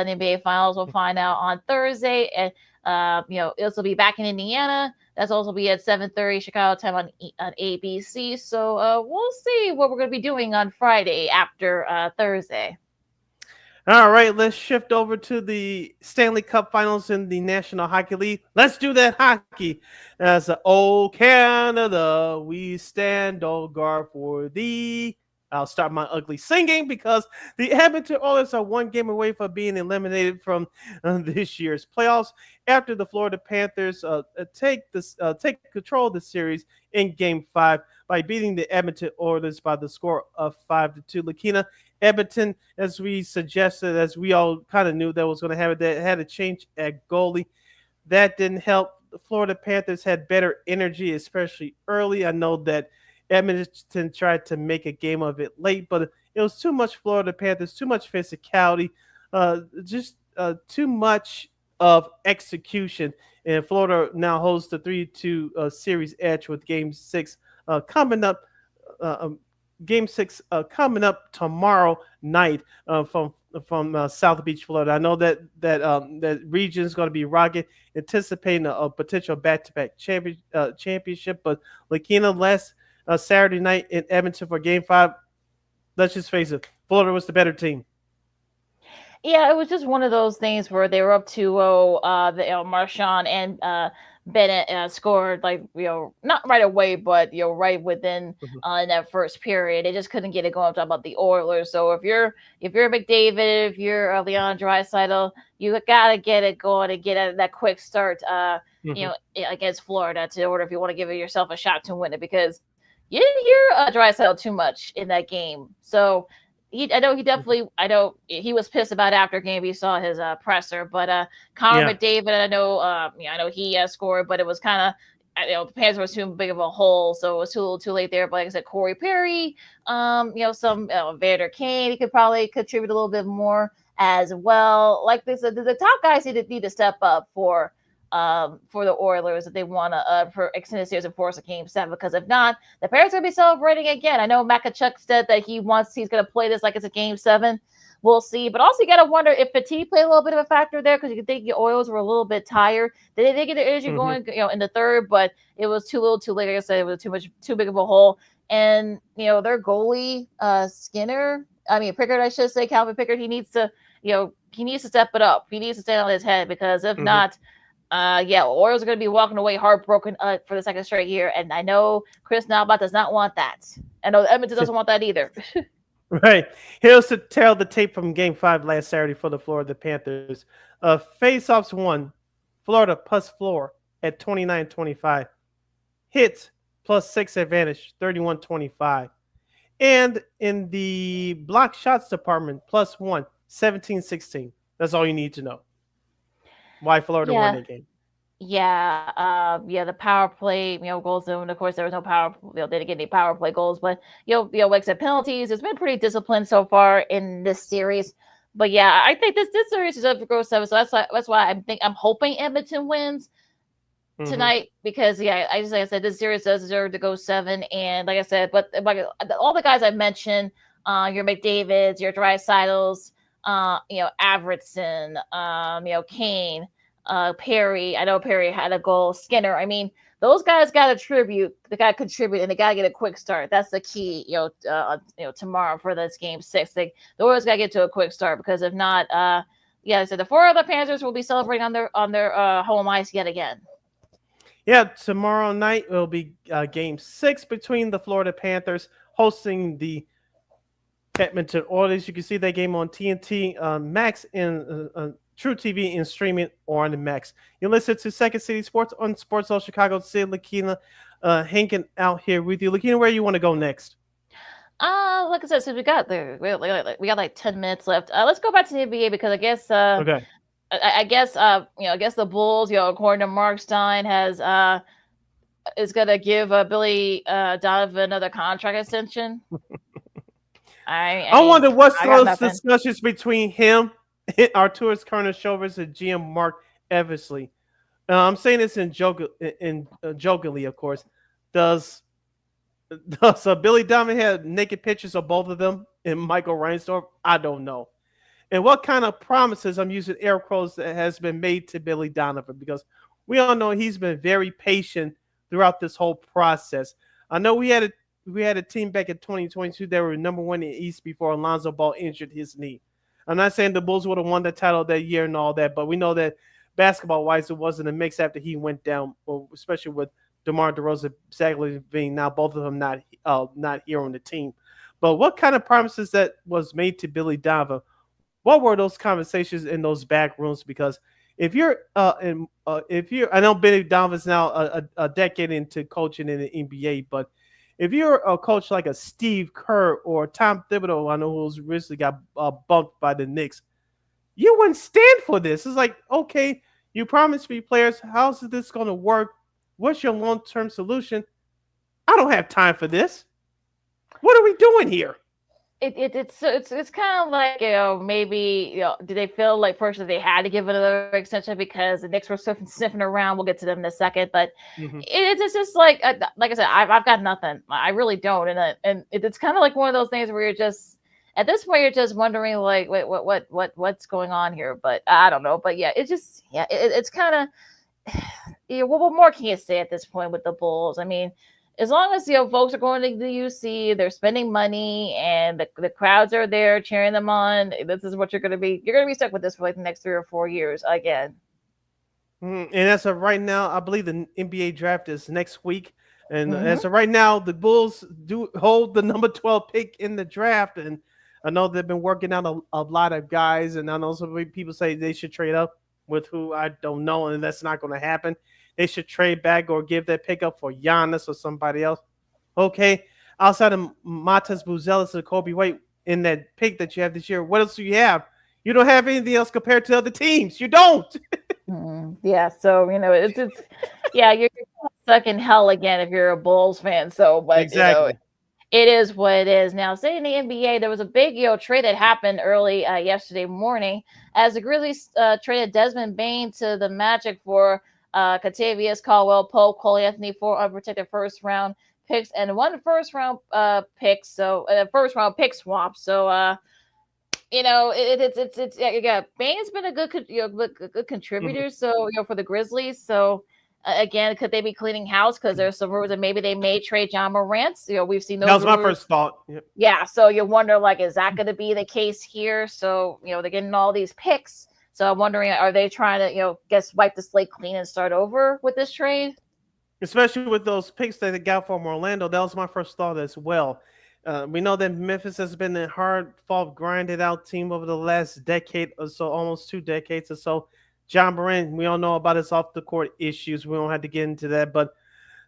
the NBA Finals. We'll find out on Thursday. And this will be back in Indiana. That's also be at 7:30 Chicago time on ABC. So we'll see what we're going to be doing on Friday after Thursday. All right, let's shift over to the Stanley Cup Finals in the National Hockey League. Let's do that hockey. As old Canada, we stand on guard for thee. I'll start my ugly singing because the Edmonton Oilers are 1 game away from being eliminated from this year's playoffs after the Florida Panthers take control of the series in Game 5 by beating the Edmonton Oilers by the score of 5-2. Lakeena, Edmonton, as we suggested, as we all kind of knew that was going to happen, they had a change at goalie. That didn't help. The Florida Panthers had better energy, especially early. I know that Edmonton tried to make a game of it late, but it was too much Florida Panthers, too much physicality, just too much of execution. And Florida now holds the 3-2 series edge with Game 6 coming up Game 6 coming up tomorrow night from South Beach, Florida. I know that region is going to be rocking, anticipating a potential back-to-back championship. But Lakeena, last Saturday night in Edmonton for Game 5, let's just face it, Florida was the better team. Yeah, it was just one of those things where they were up 2-0. Marchand and Bennett scored not right away, but right within in that first period. They just couldn't get it going. I'm talking about the Oilers. So if you're McDavid, if you're Leon Draisaitl, you gotta get it going and get that quick start. Against Florida in order if you want to give yourself a shot to win it, because you didn't hear Draisaitl too much in that game. So. I know he was pissed about after game. He saw his presser, but Connor McDavid, I know he scored, but it was kind of, the Panthers was too big of a hole, so it was too late there. But like I said, Corey Perry, some Vander Kane, he could probably contribute a little bit more as well. Like this, the top guys need to step up for the Oilers if they want to extend the series and force a Game 7, because if not, the Panthers are going to be celebrating again. I know Makachuk said that he's going to play this like it's a Game 7. We'll see. But also, you got to wonder if fatigue played a little bit of a factor there, because you think the Oilers were a little bit tired. They did get their energy going in the third, but it was too late. Like I said, it was too big of a hole. And, their goalie, Pickard, I should say, Calvin Pickard, he needs to step it up. He needs to stand on his head, because if not, Orioles are going to be walking away heartbroken for the second straight year, and I know Chris Nalbot does not want that. I know Edmonton doesn't want that either. Right. Here's to tell the tape from Game 5 last Saturday for the Florida Panthers. Face-offs won. Florida plus floor at 29-25. Hits plus 6 advantage, 31-25. And in the block shots department, plus 1, 17-16. That's all you need to know. Why Florida won that game. The power play, goals. And of course, there was no power. They didn't get any power play goals, but like I said, penalties. It's been pretty disciplined so far in this series. But yeah, I think this series is up to go 7. So that's why I'm hoping Edmonton wins tonight, because like I said, this series does deserve to go 7. And like I said, but all the guys I mentioned, your McDavids, your Draisaitl's, Everson, Kane, Perry. I know Perry had a goal. Skinner. I mean, those guys got to contribute. They got to contribute, and they got to get a quick start. That's the key. Tomorrow for this Game 6, the Oilers got to get to a quick start, because if not, so the 4 other Panthers will be celebrating on their home ice yet again. Yeah, tomorrow night will be Game 6 between the Florida Panthers hosting the Edmonton Oilers. You can see that game on TNT Max and True TV and streaming or on the Max. You listen to Second City Sports on Sports Zone Chicago. Sid Lakeena hanging out here with you. Lakeena, where you want to go next? Like I said, since we got like 10 minutes left. Let's go back to the NBA, because I guess okay. I guess the Bulls, according to Mark Stein, is gonna give Billy Donovan another contract extension. I wonder what's those discussions between him and Arturas Karnisovas and GM Mark Eversley. I'm saying this jokingly, of course. Does Billy Donovan have naked pictures of both of them and Michael Reinsdorf? I don't know. And what kind of promises, I'm using air quotes, that has been made to Billy Donovan, because we all know he's been very patient throughout this whole process. I know we had a team back in 2022 that were number 1 in the East before Alonzo Ball injured his knee. I'm not saying the Bulls would have won the title that year and all that, but we know that basketball-wise, it wasn't a mix after he went down, especially with DeMar DeRozan, Zach LaVine, now both of them not here on the team. But what kind of promises that was made to Billy Donovan? What were those conversations in those back rooms? Because if you're, I know Billy Donovan's now a decade into coaching in the NBA, but if you're a coach like a Steve Kerr or Tom Thibodeau, I know who's recently got bumped by the Knicks, you wouldn't stand for this. It's like, okay, you promised me players. How's this going to work? What's your long-term solution? I don't have time for this. What are we doing here? It's kind of like, maybe, do they feel like first that they had to give it another extension because the Knicks were sniffing around. We'll get to them in a second, but Mhm. it's just like I said, I've got nothing. I really don't, and it's kind of like one of those things where you're just at this point you're just wondering like, wait, what's going on here? But I don't know. But yeah, it's kind of what more can you say at this point with the Bulls? I mean, as long as folks are going to the UC, they're spending money, and the crowds are there cheering them on. This is what you're going to be. You're going to be stuck with this for like the next 3 or 4 years again. And as of right now, I believe the NBA draft is next week. And Mhm. as of right now, the Bulls do hold the number 12 pick in the draft. And I know they've been working out a lot of guys. And I know some people say they should trade up with who I don't know. And that's not going to happen. They should trade back or give that pick up for Giannis or somebody else. Okay. Outside of Matas Buzelis and Kobe White in that pick that you have this year, what else do you have? You don't have anything else compared to other teams. You don't. Yeah, so it's yeah, you're stuck in hell again if you're a Bulls fan. So, but Exactly. it is what it is. Now, say in the NBA, there was a big trade that happened early yesterday morning as the Grizzlies traded Desmond Bain to the Magic for Kentavious Caldwell Pope, Cole Anthony, 4 unprotected first round picks, and 1 first round pick. So first round pick swap. So it's yeah. Bane's been a good good contributor. So for the Grizzlies. So again, could they be cleaning house? Because there's some rumors that maybe they may trade John Morant. We've seen those. That was my rumors. first thought. Yep. Yeah. So you wonder, like, is that going to be the case here? So they're getting all these picks. So I'm wondering, are they trying to wipe the slate clean and start over with this trade? Especially with those picks that they got from Orlando. That was my first thought as well. We know that Memphis has been a hard-fought, grinded-out team over the last decade or so, almost 2 decades or so. John Morant, we all know about his off-the-court issues. We don't have to get into that. But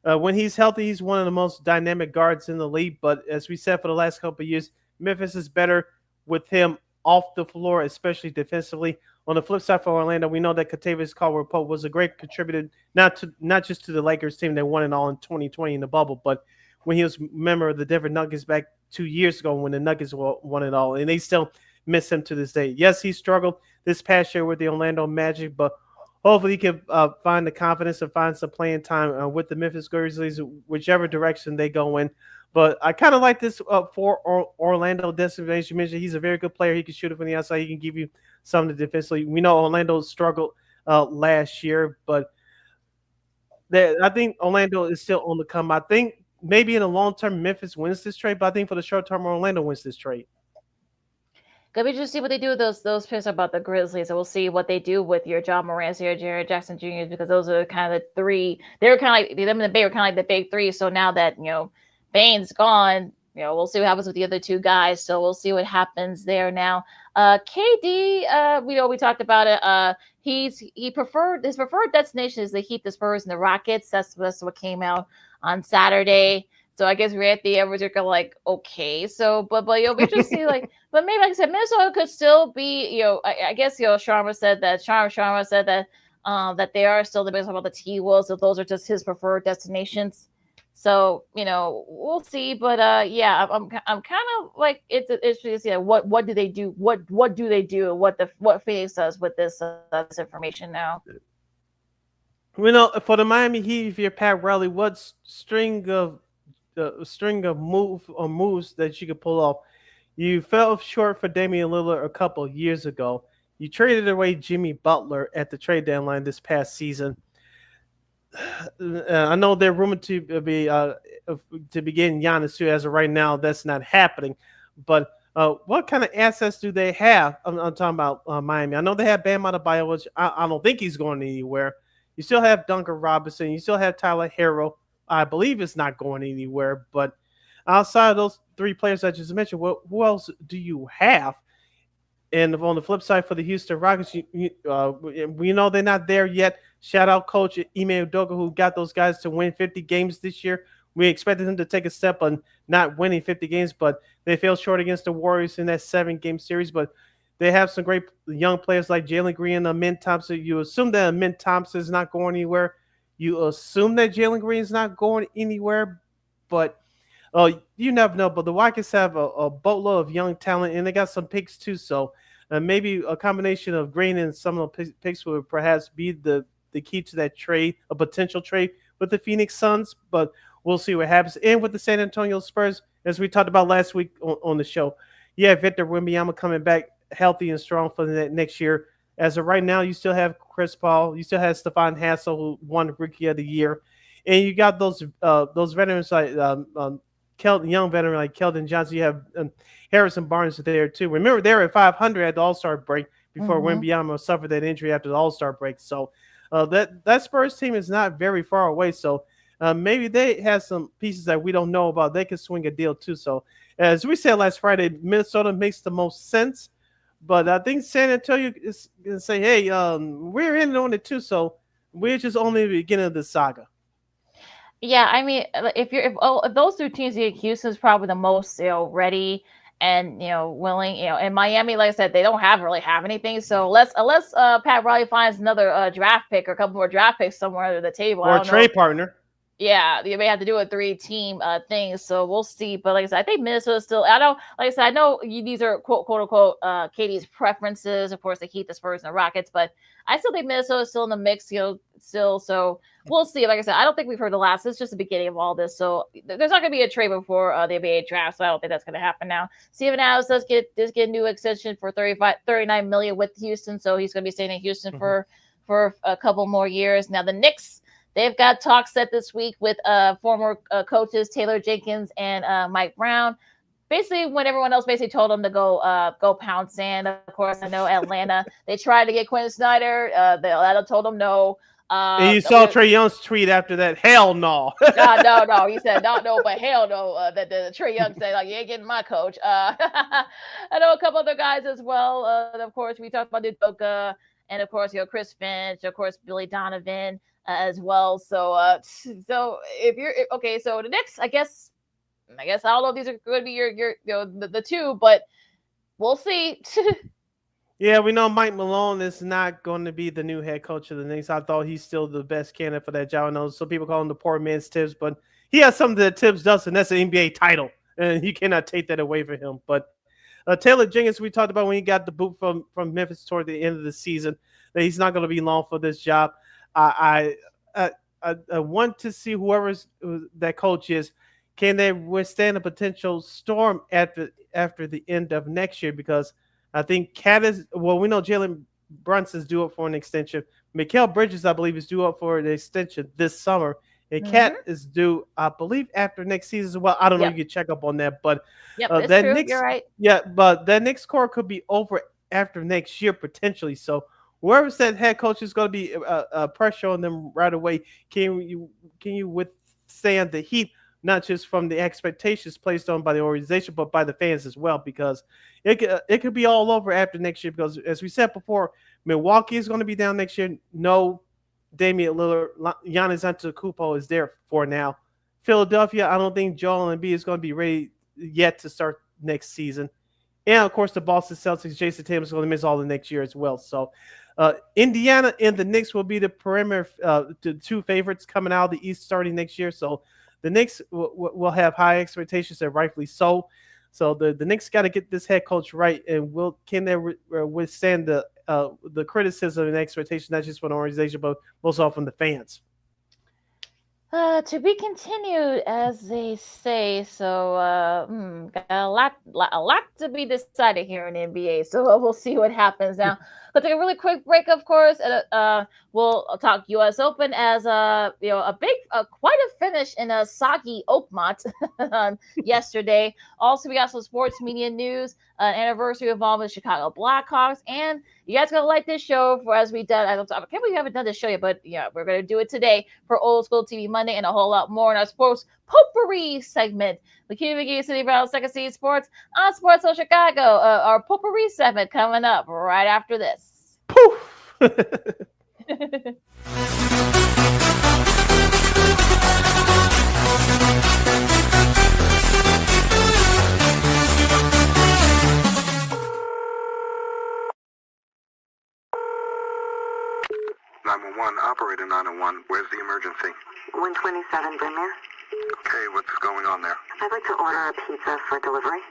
when he's healthy, he's one of the most dynamic guards in the league. But as we said for the last couple of years, Memphis is better with him off the floor, especially defensively. On the flip side for Orlando, we know that Kentavious Caldwell Pope was a great contributor, not just to the Lakers team that won it all in 2020 in the bubble, but when he was a member of the Denver Nuggets back 2 years ago when the Nuggets won it all, and they still miss him to this day. Yes, he struggled this past year with the Orlando Magic, but hopefully he can find the confidence and find some playing time with the Memphis Grizzlies, whichever direction they go in. But I kind of like this for Orlando destination. You mentioned he's a very good player. He can shoot it from the outside. He can give you something defensively. We know Orlando struggled last year, but I think Orlando is still on the come. I think maybe in the long term, Memphis wins this trade, but I think for the short term, Orlando wins this trade. Could we just see what they do with those picks about the Grizzlies, and we'll see what they do with your John Morant, your Jared Jackson Jr. because those are kind of the 3. They were kind of like them and the Bay were kind of like the big 3. So now that Bane's gone, we'll see what happens with the other 2 guys. So we'll see what happens there now. KD, we talked about it. His preferred destination is the Heat, the Spurs, and the Rockets. That's what came out on Saturday. So I guess we're at the average. You're like, okay, so but we just see like, but maybe like I said, Minnesota could still be. I guess Sharma said that that they are still the best about the T-Wolves. So those are just his preferred destinations. So we'll see, but yeah, I'm kind of like it's just what do they do? What do they do? What Phoenix does with this information now? For the Miami Heat, if you're Pat Riley, what string of moves that you could pull off? You fell short for Damian Lillard a couple years ago. You traded away Jimmy Butler at the trade deadline this past season. I know they're rumored to be getting Giannis too. As of right now, that's not happening. But what kind of assets do they have? I'm talking about Miami. I know they have Bam Adebayo, which I don't think he's going anywhere. You still have Duncan Robinson. You still have Tyler Herro. I believe it's not going anywhere. But outside of those 3 players I just mentioned, who else do you have? And on the flip side for the Houston Rockets, we know they're not there yet. Shout out Coach Ime Udoka, who got those guys to win 50 games this year. We expected him to take a step on not winning 50 games, but they fell short against the Warriors in that 7-game series. But they have some great young players like Jalen Green and Amin Thompson. You assume that Amin Thompson is not going anywhere. You assume that Jalen Green is not going anywhere. But Oh, you never know, but the Rockets have a boatload of young talent, and they got some picks too. So maybe a combination of Green and some of the picks would perhaps be the key to that trade, a potential trade with the Phoenix Suns. But we'll see what happens. And with the San Antonio Spurs, as we talked about last week on the show, yeah, Victor Wembanyama coming back healthy and strong for the next year. As of right now, you still have Chris Paul, you still have Stephon Hassel, who won Rookie of the Year, and you got those veterans like young veteran like Keldon Johnson. You have Harrison Barnes there too. Remember, they were at 500 at the All-Star break before Wembanyama suffered that injury after the All-Star break. So that Spurs team is not very far away. So maybe they have some pieces that we don't know about. They could swing a deal too. So as we said last Friday, Minnesota makes the most sense. But I think San Antonio is going to say, hey, we're in on it too. So we're just only the beginning of the saga. Yeah, I mean, if those two teams, Houston's probably the most ready and willing. And Miami, like I said, they don't really have anything. So unless Pat Riley finds another draft pick or a couple more draft picks somewhere under the table, or a trade partner. Yeah, you may have to do a 3-team thing, so we'll see. But like I said, I think Minnesota's still. I know, like I said, I know these are quote unquote Katie's preferences. Of course, they keep the Spurs and the Rockets, but I still think Minnesota's still in the mix. Still. So we'll see. Like I said, I don't think we've heard the last. It's just the beginning of all this. So there's not going to be a trade before the NBA draft. So I don't think that's going to happen now. Steven Adams does get a new extension for $39 million with Houston, so he's going to be staying in Houston for a couple more years. Now the Knicks. They've got talks set this week with former coaches Taylor Jenkins and Mike Brown. Basically, when everyone else basically told them to go pound sand. Of course, I know Atlanta. They tried to get Quinn Snyder. Atlanta told them no. And you saw Trae Young's tweet after that. Hell no. No. He said no, but hell no. That the Trae Young said like, you ain't getting my coach. I know a couple other guys as well. Of course, we talked about Udoka, and of course, Chris Finch. Of course, Billy Donovan. As well, so if you're okay, so the Knicks, I guess I don't know if these are going to be your the two, but we'll see. Yeah, we know Mike Malone is not going to be the new head coach of the Knicks. I thought he's still the best candidate for that job. I know some people call him the poor man's Tibbs, but he has something that Tibbs does, and that's an NBA title, and you cannot take that away from him. But Taylor Jenkins, we talked about when he got the boot from Memphis toward the end of the season, that he's not going to be long for this job. I want to see whoever's that coach is, can they withstand a potential storm after the end of next year? Because I think we know Jalen Brunson's due up for an extension. Mikal Bridges, I believe, is due up for an extension this summer. And Cat is due, I believe, after next season as well. I don't know. You can check up on that. But that's that true. Knicks, you're right. Yeah, but that Knicks core could be over after next year potentially. So whoever said head coach is going to be pressure on them right away. Can you withstand the heat, not just from the expectations placed on by the organization, but by the fans as well? Because it could be all over after next year. Because as we said before, Milwaukee is going to be down next year. No Damian Lillard, Giannis Antetokounmpo is there for now. Philadelphia, I don't think Joel Embiid is going to be ready yet to start next season. And of course, the Boston Celtics, Jason Tatum is going to miss all the next year as well. So Indiana and the Knicks will be the perimeter, the two favorites coming out of the East starting next year. So the Knicks will have high expectations, and rightfully so. So the Knicks got to get this head coach right, and can they withstand the criticism and expectations, not just from the organization, but also from the fans? To be continued, as they say. So, got a lot to be decided here in the NBA. So we'll see what happens now. Let's take a really quick break, of course. We'll talk U.S. Open as quite a finish in a soggy Oakmont yesterday. Also, we got some sports media news, an anniversary involving the Chicago Blackhawks, and you guys gonna like this show as we done. I can't believe we haven't done this show yet, but yeah, we're gonna do it today for Old School TV Monday and a whole lot more in our sports potpourri segment. Lakeena McGee, City Brown, Second Seed Sports on Sports Zone Chicago. Our potpourri segment coming up right after this. Poof. 911, operator 901. Where's the emergency? 127 Brymere. Okay, what's going on there? I'd like to order a pizza for delivery.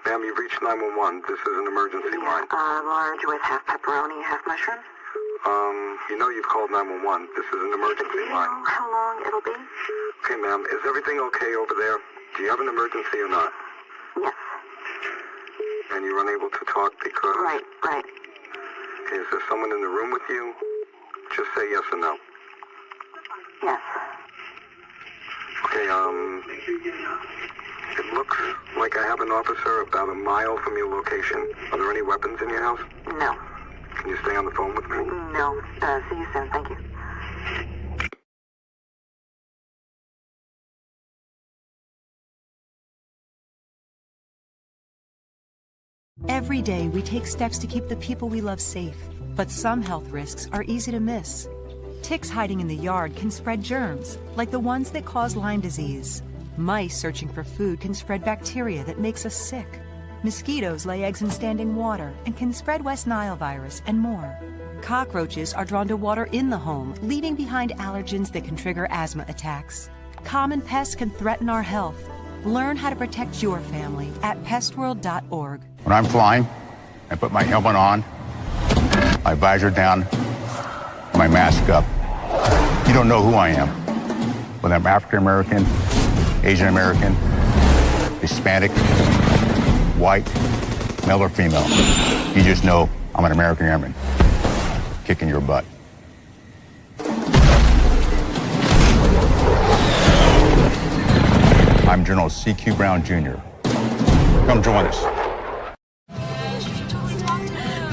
Ma'am, you've reached 911. This is an emergency line. Large with half pepperoni, half mushroom. You know you've called 911. This is an emergency Do you line. know how long it'll be? Okay, ma'am, is everything okay over there? Do you have an emergency or not? Yes. And you're unable to talk because... Right. Okay, is there someone in the room with you? Just say yes or no. Yes. Okay, it looks like I have an officer about a mile from your location. Are there any weapons in your house? No. Can you stay on the phone with me? No. See you soon. Thank you. Every day, we take steps to keep the people we love safe, but some health risks are easy to miss. Ticks hiding in the yard can spread germs, like the ones that cause Lyme disease. Mice searching for food can spread bacteria that makes us sick. Mosquitoes lay eggs in standing water and can spread West Nile virus and more. Cockroaches are drawn to water in the home, leaving behind allergens that can trigger asthma attacks. Common pests can threaten our health. Learn how to protect your family at pestworld.org. When I'm flying, I put my helmet on, my visor down, my mask up. You don't know who I am. Whether I'm African American, Asian American, Hispanic, white, male or female. You just know I'm an American airman kicking your butt. I'm General C.Q. Brown Jr. Come join us. No,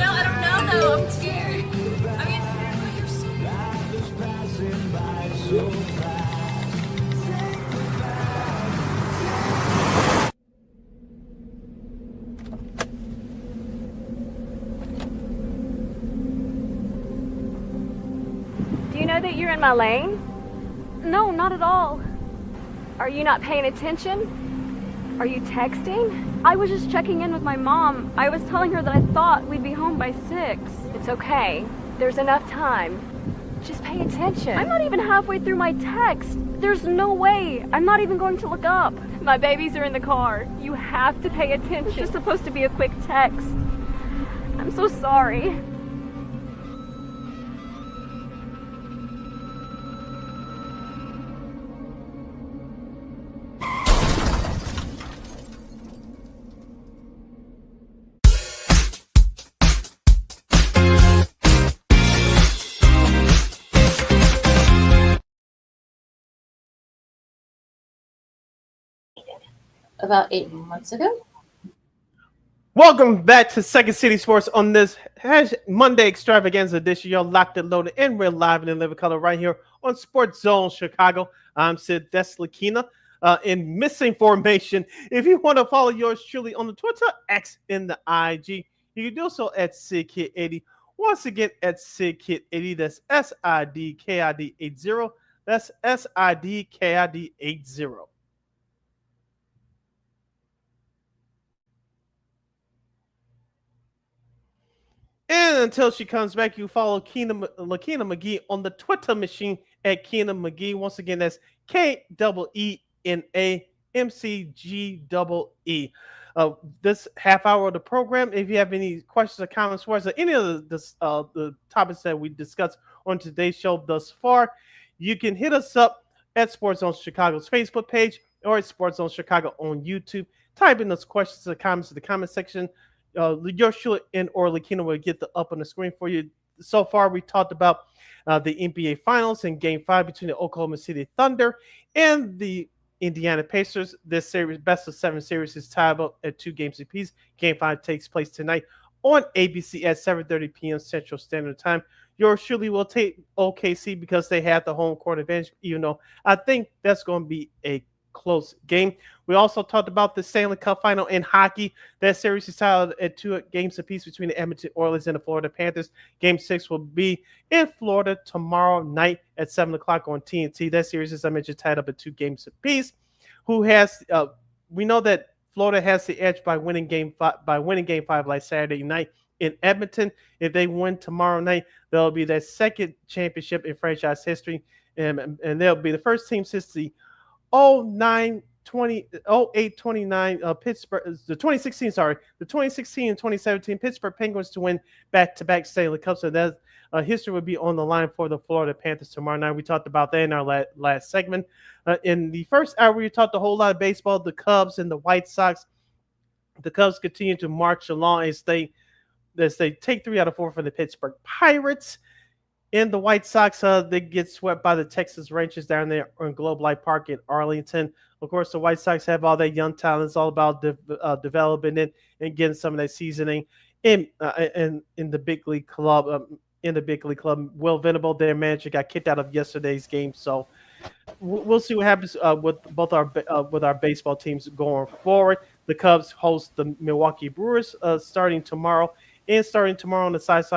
I don't know. No, I'm scared. I mean, you're so... Do you know that you're in my lane? No, not at all. Are you not paying attention? Are you texting? I was just checking in with my mom. I was telling her that I thought we'd be home by 6. It's okay. There's enough time. Just pay attention. I'm not even halfway through my text. There's no way. I'm not even going to look up. My babies are in the car. You have to pay attention. It's just supposed to be a quick text. I'm so sorry. About 8 months ago. Welcome back to Second City Sports on this Monday extravaganza edition. You're locked and loaded, and we're live and in living color right here on Sports Zone Chicago. I'm Sid, that's Lakeena. In missing formation, if you want to follow yours truly on the Twitter, X, in the IG, you can do so at SidKid80. Once again, at SidKid80. That's SIDKID80. That's SIDKID80. And until she comes back, you follow Lakeena McGee on the Twitter machine at Keena McGee. Once again, that's KEENAMCGEE. This half hour of the program, if you have any questions or comments for us or any of the topics that we discussed on today's show thus far, you can hit us up at Sports Zone Chicago's Facebook page or at Sports Zone Chicago on YouTube. Type in those questions or comments in the comment section. Yours truly and or Lakeena will get the up on the screen for you. So far, we talked about the NBA Finals in Game 5 between the Oklahoma City Thunder and the Indiana Pacers. This series, best of 7 series, is tied up at 2 games apiece. Game 5 takes place tonight on ABC at 7:30 p.m. Central Standard Time. Yours truly will take OKC because they have the home court advantage, even though I think that's going to be a close game. We also talked about the Stanley Cup Final in hockey. That series is tied at 2 games apiece between the Edmonton Oilers and the Florida Panthers. Game 6 will be in Florida tomorrow night at 7 o'clock on TNT. That series, as I mentioned, tied up at 2 games apiece. Who has? We know that Florida has the edge by winning Game 5 last Saturday night in Edmonton. If they win tomorrow night, they'll be their second championship in franchise history, and they'll be the first team since the 08-29 Pittsburgh, the 2016, sorry, the 2016 and 2017 Pittsburgh Penguins to win back-to-back Stanley Cups. So that history would be on the line for the Florida Panthers tomorrow night. We talked about that in our last segment. In the first hour, we talked a whole lot of baseball, the Cubs and the White Sox. The Cubs continue to march along as they take 3 out of 4 from the Pittsburgh Pirates. And the White Sox, they get swept by the Texas Rangers down there on Globe Life Park in Arlington. Of course, the White Sox have all that young talent. It's all about developing it and getting some of that seasoning in the big league club. Will Venable, their manager, got kicked out of yesterday's game, so we'll see what happens with both our baseball teams going forward. The Cubs host the Milwaukee Brewers starting tomorrow, and starting tomorrow on the south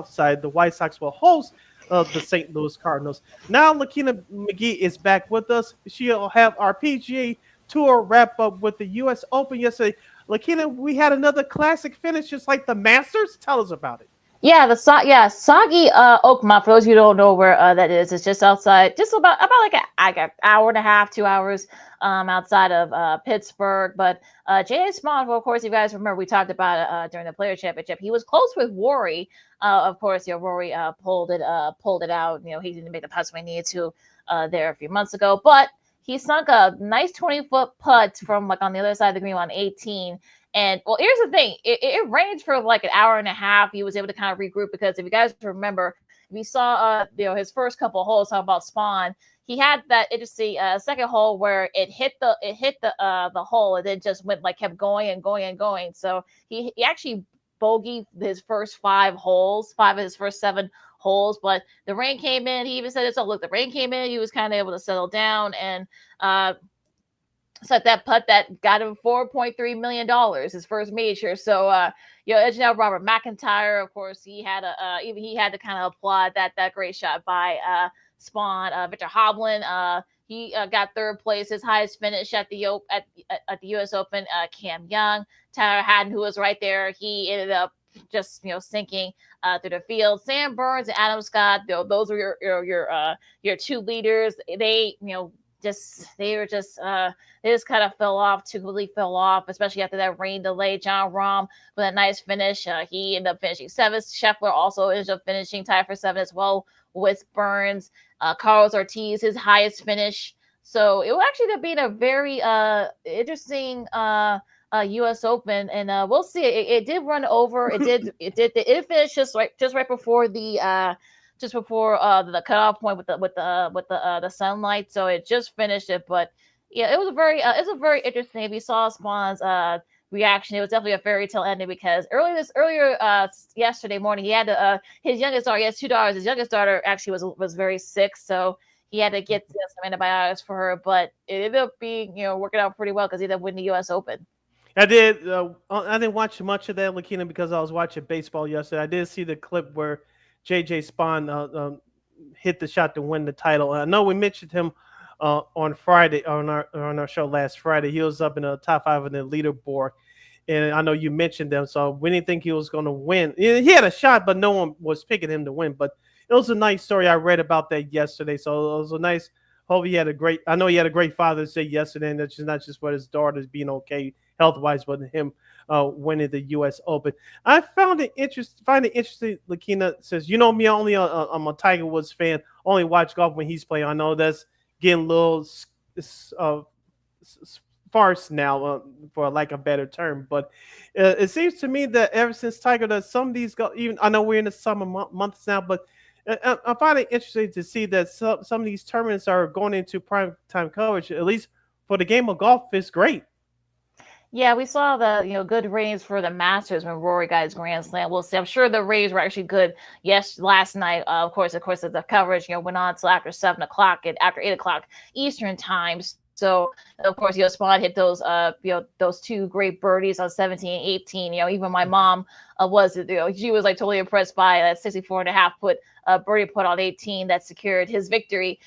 side, the White Sox will host the St. Louis Cardinals. Now, Lakeena McGee is back with us. She'll have our PGA Tour wrap up with the U.S. Open yesterday. Lakeena, we had another classic finish, just like the Masters. Tell us about it. Yeah, soggy Oakmont. For those of you who don't know where that is, it's just outside, just about like an hour and a half, 2 hours outside of Pittsburgh. But J.A. Spawn, well, of course, you guys remember we talked about it during the Player Championship. He was close with Rory. Of course, Rory pulled it out. He didn't make the putts when he needed to there a few months ago, but he sunk a nice 20-foot putt from like on the other side of the green on 18. And well, here's the thing. It rained for like an hour and a half. He was able to kind of regroup because if you guys remember, we saw his first couple of holes, talking about Spawn. He had that interesting second hole where it hit the hole and then just kept going and going and going. So he actually bogeyed his first 5 of his first 7 holes, but the rain came in. He even said it. So look, the rain came in. He was kind of able to settle down and set that putt that got him $4.3 million, his first major. So, as you know, Robert McIntyre, of course, he had to kind of applaud that great shot by Spawn. Victor Hovland, he got 3rd place, his highest finish at the U.S. Open. Cam Young, Tyler Hatton, who was right there, he ended up just sinking through the field. Sam Burns and Adam Scott, those were your 2 leaders. They just kind of completely fell off, especially after that rain delay. John Rahm with a nice finish. He ended up finishing 7th. Scheffler also ended up finishing tied for 7 as well with Burns. Carlos Ortiz, his highest finish. So it will actually end up being a very interesting U.S. Open, and we'll see. It did run over. It finished just right before the cutoff point with the sunlight. So it just finished it, but yeah, it was a very interesting. If you saw Spawn's reaction, it was definitely a fairy tale ending because earlier yesterday morning he had to his youngest daughter. He has 2 daughters. His youngest daughter actually was very sick, so he had to get some antibiotics for her. But it ended up being working out pretty well because he ended up winning the U.S. Open. I did. I didn't watch much of that, Lakeena, because I was watching baseball yesterday. I did see the clip where J.J. Spawn hit the shot to win the title. I know we mentioned him on Friday on our show last Friday. He was up in the top 5 of the leaderboard, and I know you mentioned them, so we didn't think he was going to win. He had a shot, but no one was picking him to win. But it was a nice story. I read about that yesterday, so it was a nice. Hope he had a great. I know he had a great Father's Day yesterday, and that's not just for his daughters being okay health-wise, but him winning the U.S. Open. I find it interesting. Lakeena says, "You know me, I'm a Tiger Woods fan. Only watch golf when he's playing. I know that's getting a little farce now, for lack of a better term. But it seems to me that ever since Tiger does some of these, even I know we're in the summer months now, but I find it interesting to see that some of these tournaments are going into prime time coverage. At least for the game of golf, it's great." Yeah, we saw the good ratings for the Masters when Rory got his Grand Slam. We'll see. I'm sure the ratings were actually good. Yes, last night, of course, the coverage went on until after 7:00 and after 8:00 Eastern time. So of course, Spawn hit those those 2 great birdies on 17 and 18. Even my mom she was like totally impressed by that 64.5 foot birdie putt on 18 that secured his victory.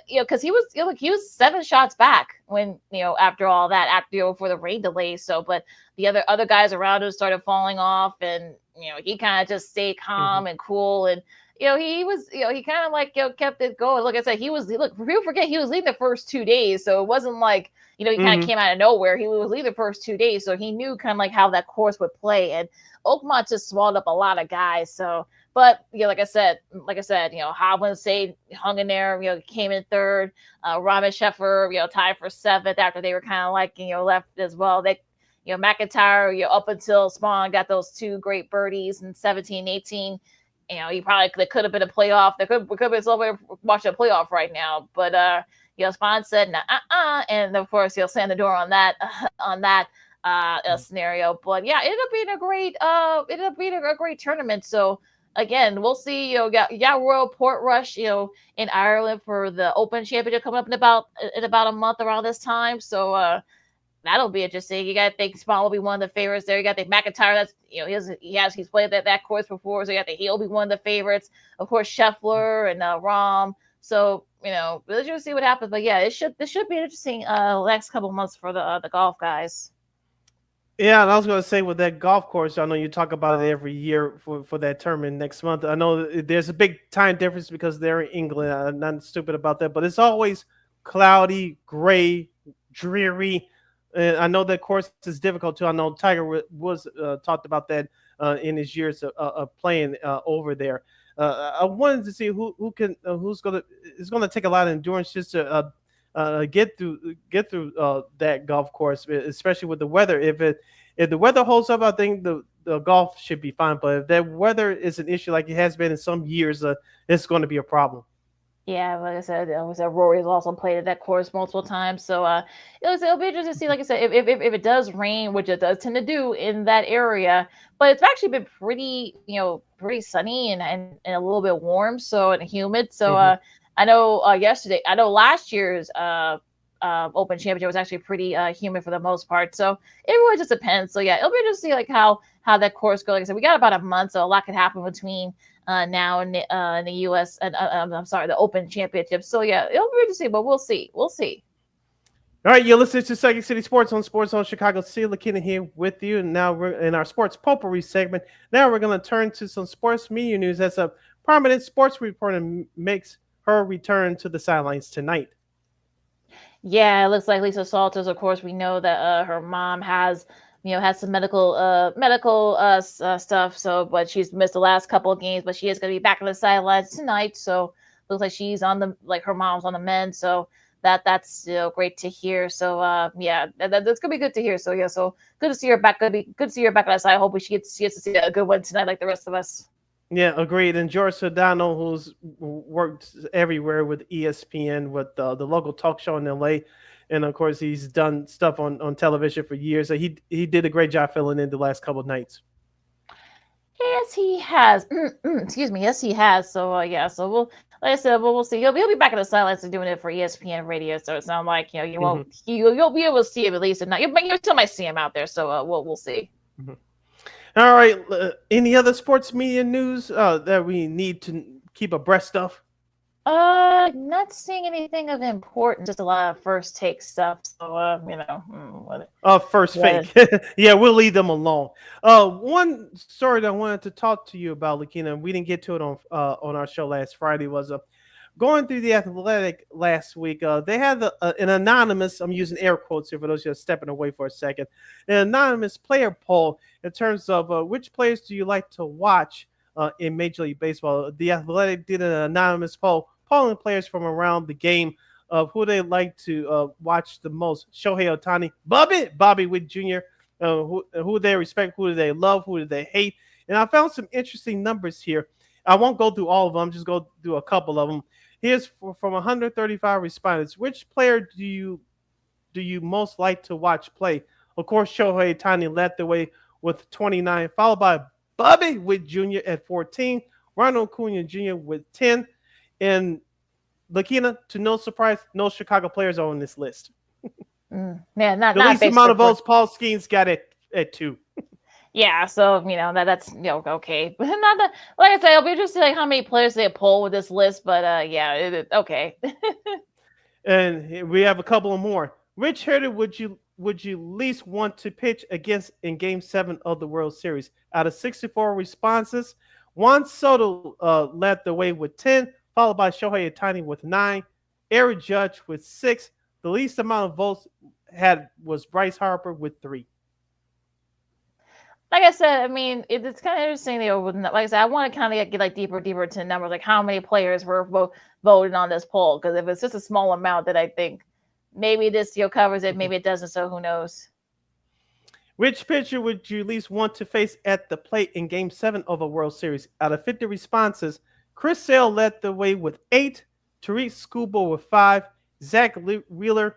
Because he was 7 shots back when after all that for the rain delay. So, but the other guys around him started falling off, and he kind of just stayed calm and cool, and he was, he kind of like, kept it going. Like I said, people forget he was leading the first 2 days. So it wasn't like, he kind of came out of nowhere. He was leading the first 2 days. So he knew kind of like how that course would play. And Oakmont just swallowed up a lot of guys. So, but, like I said, Hobland hung in there, came in third. Robin Sheffer, tied for seventh after they were kind of like, left as well. They, McIntyre, up until Spawn got those two great birdies in 17, 18. They could have been a playoff. There could have been somebody watching a playoff right now. But Spawn said and of course he'll slam the door on that scenario. But yeah, it'll be a great tournament. So again, we'll see. Got Royal Portrush, in Ireland for the Open Championship coming up in about a month around this time. So that'll be interesting. You got to think Spawn will be one of the favorites there. You got to think McIntyre. That's he's played that course before, so you got to think he'll be one of the favorites. Of course, Scheffler and Rahm. So let's just see what happens. But yeah, this should be interesting. Next couple months for the golf guys. Yeah, and I was going to say with that golf course, I know you talk about it every year for that tournament next month. I know there's a big time difference because they're in England. I'm not stupid about that, but it's always cloudy, gray, dreary. And I know that course is difficult too. I know Tiger was talked about that in his years of playing over there. I wanted to see who's going to take a lot of endurance just to get through that golf course, especially with the weather. If the weather holds up, I think the golf should be fine. But if that weather is an issue like it has been in some years, it's going to be a problem. Yeah, like I said, Rory's also played at that course multiple times, so it'll be interesting to see. Like I said, if it does rain, which it does tend to do in that area, but it's actually been pretty sunny and a little bit warm, and humid. So I know last year's Open Championship was actually pretty humid for the most part. So it really just depends. So yeah, it'll be interesting to see like how that course goes. Like I said, we got about a month, so a lot could happen between now and the U.S. and the Open Championship. So yeah, it'll be interesting, but we'll see. We'll see. All right, you're listening to Second City Sports on Sports Zone Chicago. Lakeena here with you, and now we're in our sports potpourri segment. Now we're going to turn to some sports media news as a prominent sports reporter makes her return to the sidelines tonight. Yeah, it looks like Lisa Salters. Of course, we know that her mom has some medical stuff. So, but she's missed the last couple of games, but she is going to be back on the sidelines tonight. So, looks like she's on her mom's on the mend. So that's great to hear. So, yeah, that's gonna be good to hear. So yeah, so good to see her back. Good to see her back on the side. I hope she gets to see a good one tonight, like the rest of us. Yeah, agreed. And George Sedano, who's worked everywhere with ESPN, with the local talk show in LA. And of course, he's done stuff on television for years. So he did a great job filling in the last couple of nights. Yes, he has. Excuse me. Yes, he has. So yeah. So like I said, we'll see. He'll be back in the sidelines and doing it for ESPN radio. So it's not like you won't. You'll be able to see him at least, and not you still might see him out there. So we'll see. Mm-hmm. All right. Any other sports media news that we need to keep abreast of? Not seeing anything of importance. Just a lot of first take stuff. So first fake. Yeah, we'll leave them alone. One story that I wanted to talk to you about, Lakeena, we didn't get to it on our show last Friday, was going through the Athletic last week. They had an anonymous, I'm using air quotes here for those who are stepping away for a second, an anonymous player poll in terms of which players do you like to watch in Major League Baseball. The Athletic did an anonymous poll, polling players from around the game of who they like to watch the most. Shohei Ohtani, Bobby Witt Jr., who they respect, who do they love, who do they hate. And I found some interesting numbers here. I won't go through all of them, just go through a couple of them. Here's from 135 respondents. Which player do you most like to watch play? Of course, Shohei Ohtani led the way with 29, followed by Bobby Witt Jr. at 14, Ronald Acuna Jr. with 10, and Lakeena, to no surprise, no Chicago players are on this list. Yeah, not the least amount of votes Paul Skeens got at 2. Yeah, so that's okay, but not that. Like I said, it'll be interesting like how many players they poll with this list, but yeah, okay. And we have a couple of more. Which hitter would you least want to pitch against in Game 7 of the World Series? Out of 64 responses, Juan Soto led the way with 10, followed by Shohei Ohtani with 9, Aaron Judge with 6. The least amount of votes was Bryce Harper with 3. Like I said, I mean, it's kind of interesting. Like I said, I want to kind of get like deeper into the numbers, like how many players were voted on this poll. Because if it's just a small amount, that I think maybe this covers it, maybe it doesn't. So who knows? Which pitcher would you least want to face at the plate in Game 7 of a World Series? Out of 50 responses, Chris Sale led the way with 8, Tariq Skubal with 5, Zach Wheeler,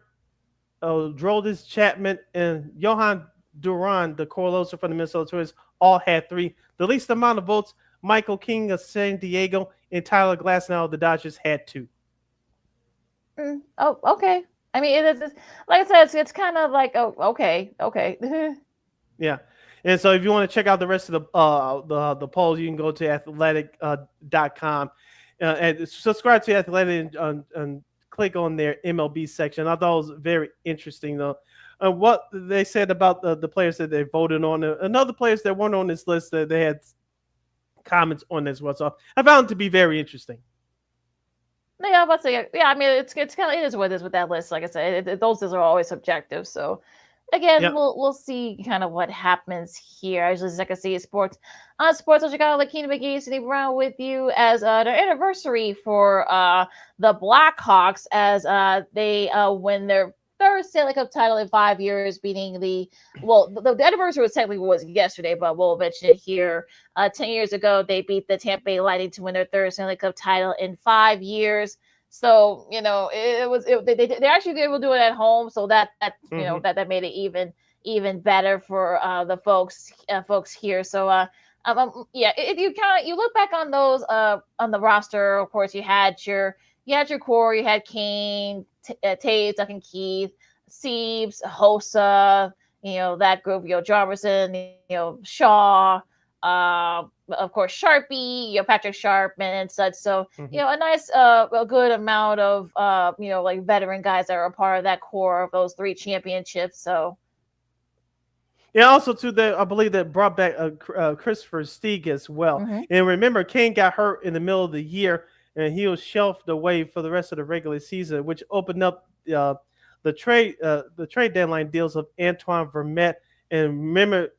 Droldis Chapman, and Johan Duran, the closer from the Minnesota Twins, all had 3. The least amount of votes, Michael King of San Diego and Tyler Glasnow of the Dodgers had 2. Oh, okay. I mean, it's like I said, it's kind of like, oh, okay. Yeah. And so if you want to check out the rest of the polls, you can go to athletic.com and subscribe to Athletic and click on their MLB section. I thought it was very interesting, though. What they said about the players that they voted on, and other players that weren't on this list, that they had comments on as well. So I found it to be very interesting. Yeah, I'm about to say, yeah. I mean, it's kind of, it is what it is with that list. Like I said, those are always subjective. So again, Yep. we'll see kind of what happens here. I just like I see sports on Sports on Chicago. Lakeena, McGee, Sidney Brown with you as their anniversary for the Blackhawks as they win their third Stanley Cup title in 5 years, beating the anniversary was yesterday, but we'll mention it here. 10 years ago, they beat the Tampa Bay Lightning to win their third Stanley Cup title in 5 years. So they actually were able to do it at home, so that that made it even better for the folks here. So if you look back on those on the roster, of course you had your core, you had Kane, Taves, Duncan Keith, Siebes, Hossa, that group, Jarvison, Shaw, of course Sharpie, Patrick Sharp and such. So a nice a good amount of like veteran guys that are a part of that core of those 3 championships. So yeah, also too, I believe that brought back Christopher Stieg as well. Mm-hmm. And remember, Kane got hurt in the middle of the year, and he was shelved away for the rest of the regular season, which opened up the trade deadline deals of Antoine Vermette and remember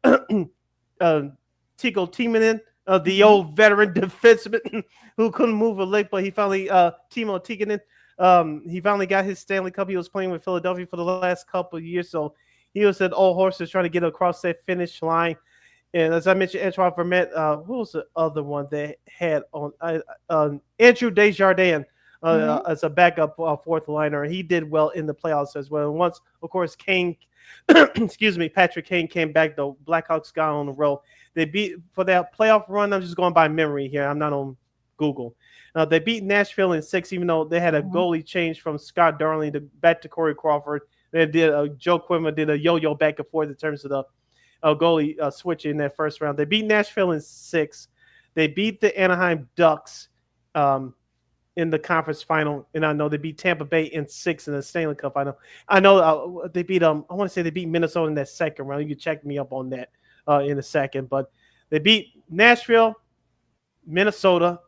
Tico Timonen, the old veteran defenseman who couldn't move a leg, but he finally Timo Tikkanen, he finally got his Stanley Cup. He was playing with Philadelphia for the last couple of years, so he was an old horse that's trying to get across that finish line. And as I mentioned, Antoine Vermette, who was the other one they had on? Andrew Desjardins as a backup fourth liner. He did well in the playoffs as well. And once, of course, Kane, Patrick Kane came back, the Blackhawks got on the roll. They beat, for that playoff run, I'm just going by memory here. I'm not on Google. They beat Nashville in 6, even though they had a goalie change from Scott Darling back to Corey Crawford. They did Joe Quimmer did a yo-yo back and forth in terms of the goalie switch in that first round. They beat Nashville in 6. They beat the Anaheim Ducks in the conference final, and I know they beat Tampa Bay in 6 in the Stanley Cup final. I know they beat I want to say they beat Minnesota in that second round. You can check me up on that in a second, but they beat Nashville, Minnesota,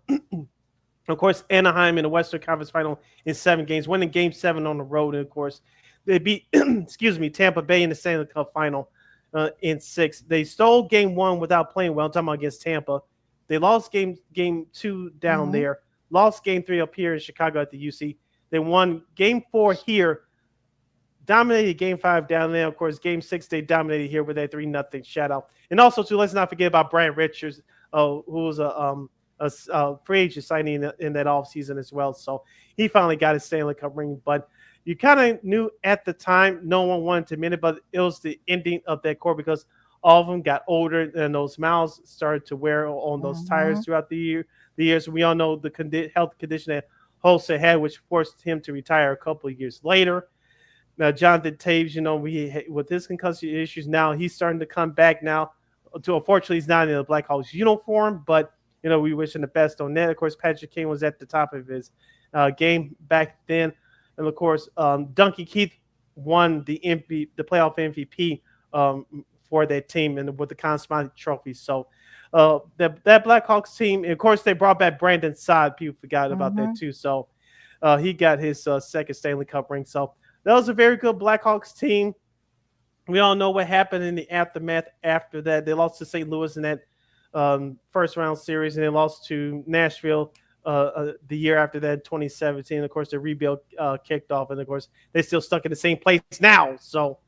of course Anaheim in the Western Conference final in 7 games, winning Game 7 on the road, and of course they beat Tampa Bay in the Stanley Cup final in 6. They stole Game 1 without playing well. I'm talking about against Tampa. They lost Game 2 down there. Lost Game 3 up here in Chicago at the UC. They won Game 4 here. Dominated Game 5 down there. Of course, Game 6 they dominated here with that 3-0 shutout. And also, too, let's not forget about Brian Richards, who was a free agent signing in that offseason as well. So he finally got his Stanley Cup ring. But you kind of knew at the time no one wanted to admit it, but it was the ending of that core because all of them got older and those mouths started to wear on those tires throughout the years. We all know the health condition that Hossa had, which forced him to retire a couple of years later. Now, Jonathan Taves, with his concussion issues now, he's starting to come back now. Unfortunately, he's not in the Blackhawks uniform, but, we wish him the best on that. Of course, Patrick Kane was at the top of his game back then. And, of course, Duncan Keith won the playoff MVP for that team and with the Conn Smythe Trophy. So that Blackhawks team. And of course, they brought back Brandon Saad. People forgot about that Mhm. too. So he got his second Stanley Cup ring. So that was a very good Blackhawks team. We all know what happened in the aftermath after that. They lost to St. Louis in that first round series, and they lost to Nashville the year after that, 2017. Of course, the rebuild kicked off, and of course, they're still stuck in the same place now. So,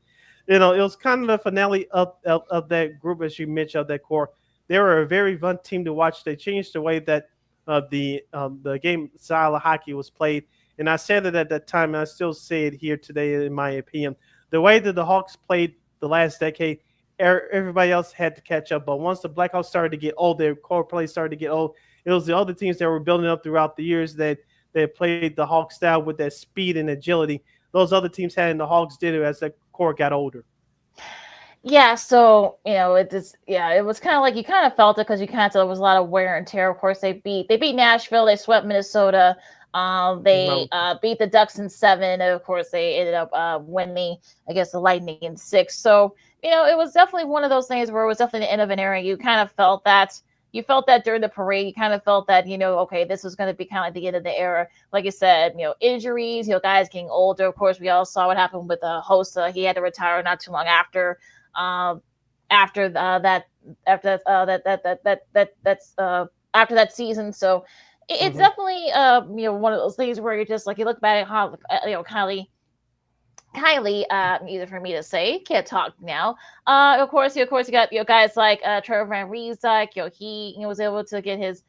it was kind of the finale of that group, as you mentioned, of that core. They were a very fun team to watch. They changed the way that the game style of hockey was played, and I said it at that time, and I still say it here today, in my opinion. The way that the Hawks played the last decade, everybody else had to catch up. But once the Blackhawks started to get old, their core play started to get old. It was the other teams that were building up throughout the years that they played the Hawks style with that speed and agility. Those other teams had, and the Hawks did it as the core got older. Yeah, so it was kind of like you kind of felt it because you kind of there was a lot of wear and tear. Of course, they beat Nashville, they swept Minnesota, they beat the Ducks in 7, and of course they ended up winning against the Lightning in 6. So it was definitely one of those things where it was definitely the end of an era. You kind of felt that. You felt that during the parade. You kind of felt that, okay, this was going to be kind of like the end of the era. Like you said, injuries, guys getting older. Of course, we all saw what happened with Hossa. He had to retire not too long after. After that season. So it's definitely one of those things where you're just like you look back at how Kylie, easy for me to say, can't talk now. Of course, you got guys like Trevor Van Riemsdyk. He was able to get his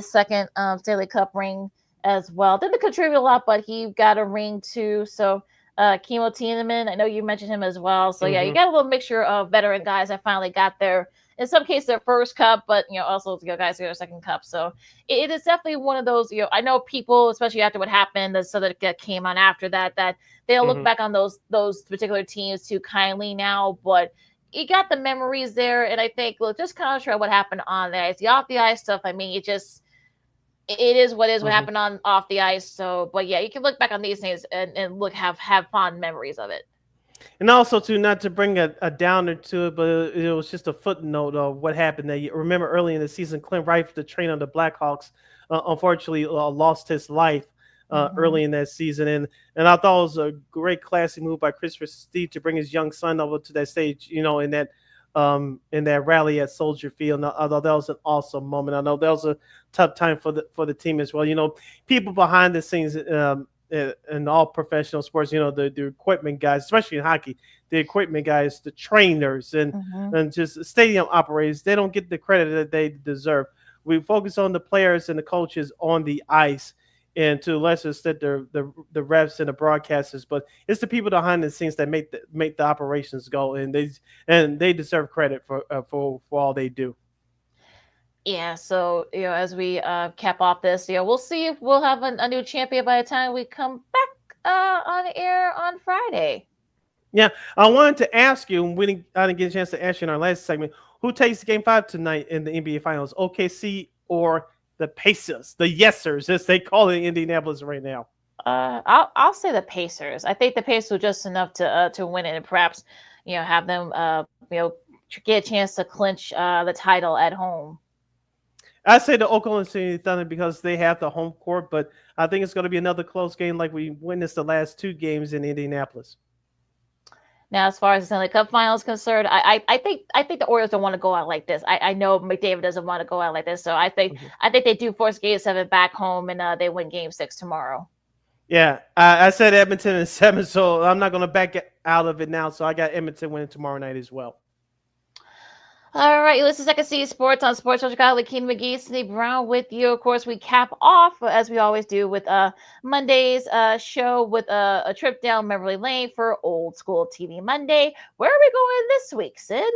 second Stanley Cup ring as well. Didn't contribute a lot, but he got a ring too. So Kimo Tiedemann, I know you mentioned him as well. So yeah, you got a little mixture of veteran guys that finally got their, in some cases, their first cup, but also guys get their second cup. So it is definitely one of those. I know people, especially after what happened, so that came on after that they'll look back on those particular teams too kindly now, but you got the memories there, and I think just concentrate on what happened on the ice. The off the ice stuff, I mean, it is what happened on off the ice. So, but yeah, you can look back on these things and have fond memories of it. And also, too, not to bring a downer to it, but it was just a footnote of what happened. That you remember early in the season, Clint Wright, the trainer of the Blackhawks, unfortunately lost his life early in that season. And I thought it was a great classy move by Christopher Steve to bring his young son over to that stage, in that rally at Soldier Field. I thought that was an awesome moment. I know that was a tough time for the team as well. People behind the scenes in all professional sports, the equipment guys, especially in hockey, the equipment guys, the trainers, and just stadium operators, they don't get the credit that they deserve. We focus on the players and the coaches on the ice, and to a lesser extent the refs and the broadcasters, but it's the people behind the scenes that make the operations go, and they deserve credit for all they do. Yeah, so as we cap off this, we'll see if we'll have a new champion by the time we come back on air on Friday. Yeah, I wanted to ask you, and I didn't get a chance to ask you in our last segment, who takes Game 5 tonight in the NBA Finals, OKC or the Pacers, the Yesers, as they call it in Indianapolis right now? I'll say the Pacers. I think the Pacers are just enough to win it, and perhaps have them get a chance to clinch the title at home. I say the Oklahoma City Thunder because they have the home court, but I think it's going to be another close game like we witnessed the last 2 games in Indianapolis. Now, as far as the Stanley Cup Final is concerned, I think the Orioles don't want to go out like this. I know McDavid doesn't want to go out like this, so I think they do force Game 7 back home, and they win Game 6 tomorrow. Yeah, I said Edmonton in 7, so I'm not going to back out of it now. So I got Edmonton winning tomorrow night as well. All right, you listen to Second City Sports on Sports Chicago. Lakeena, McGee, Sidney Brown with you. Of course, we cap off, as we always do, with Monday's show with a trip down memory lane for Old School TV Monday. Where are we going this week, Sid?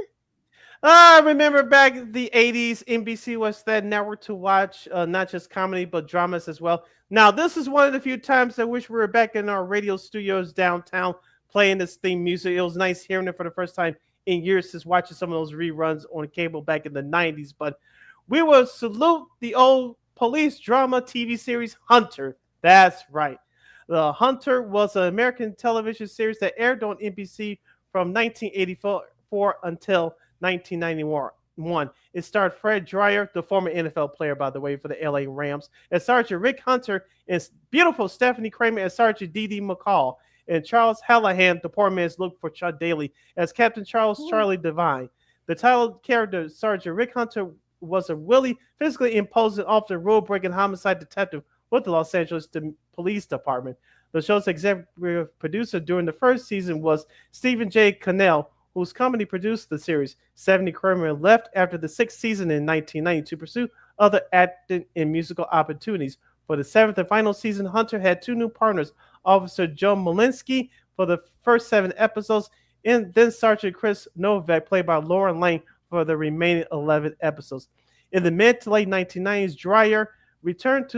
I remember back in the 80s, NBC was that network to watch not just comedy, but dramas as well. Now, this is one of the few times I wish we were back in our radio studios downtown playing this theme music. It was nice hearing it for the first time in years since watching some of those reruns on cable back in the 90s. But we will salute the old police drama TV series Hunter. That's right. The Hunter was an American television series that aired on NBC from 1984 until 1991. one. It starred Fred Dreyer, the former NFL player, by the way, for the LA Rams, as Sergeant Rick Hunter, and beautiful Stephanie Kramer as Sergeant Dee McCall, and Charles Hallahan, the poor man's look for Chuck Daly, as Captain Charles Charlie Devine. The title character, Sergeant Rick Hunter, was a really physically imposing, often rule-breaking homicide detective with the Los Angeles Police Department. The show's executive producer during the first season was Stephen J. Cannell, whose company produced the series. Stephanie Kramer left after the sixth season in 1990 to pursue other acting and musical opportunities. For the seventh and final season, Hunter had two new partners, Officer Joe Malinsky for the first 7 episodes, and then Sergeant Chris Novak, played by Lauren Lane, for the remaining 11 episodes. In the mid to late 1990s, Dreyer returned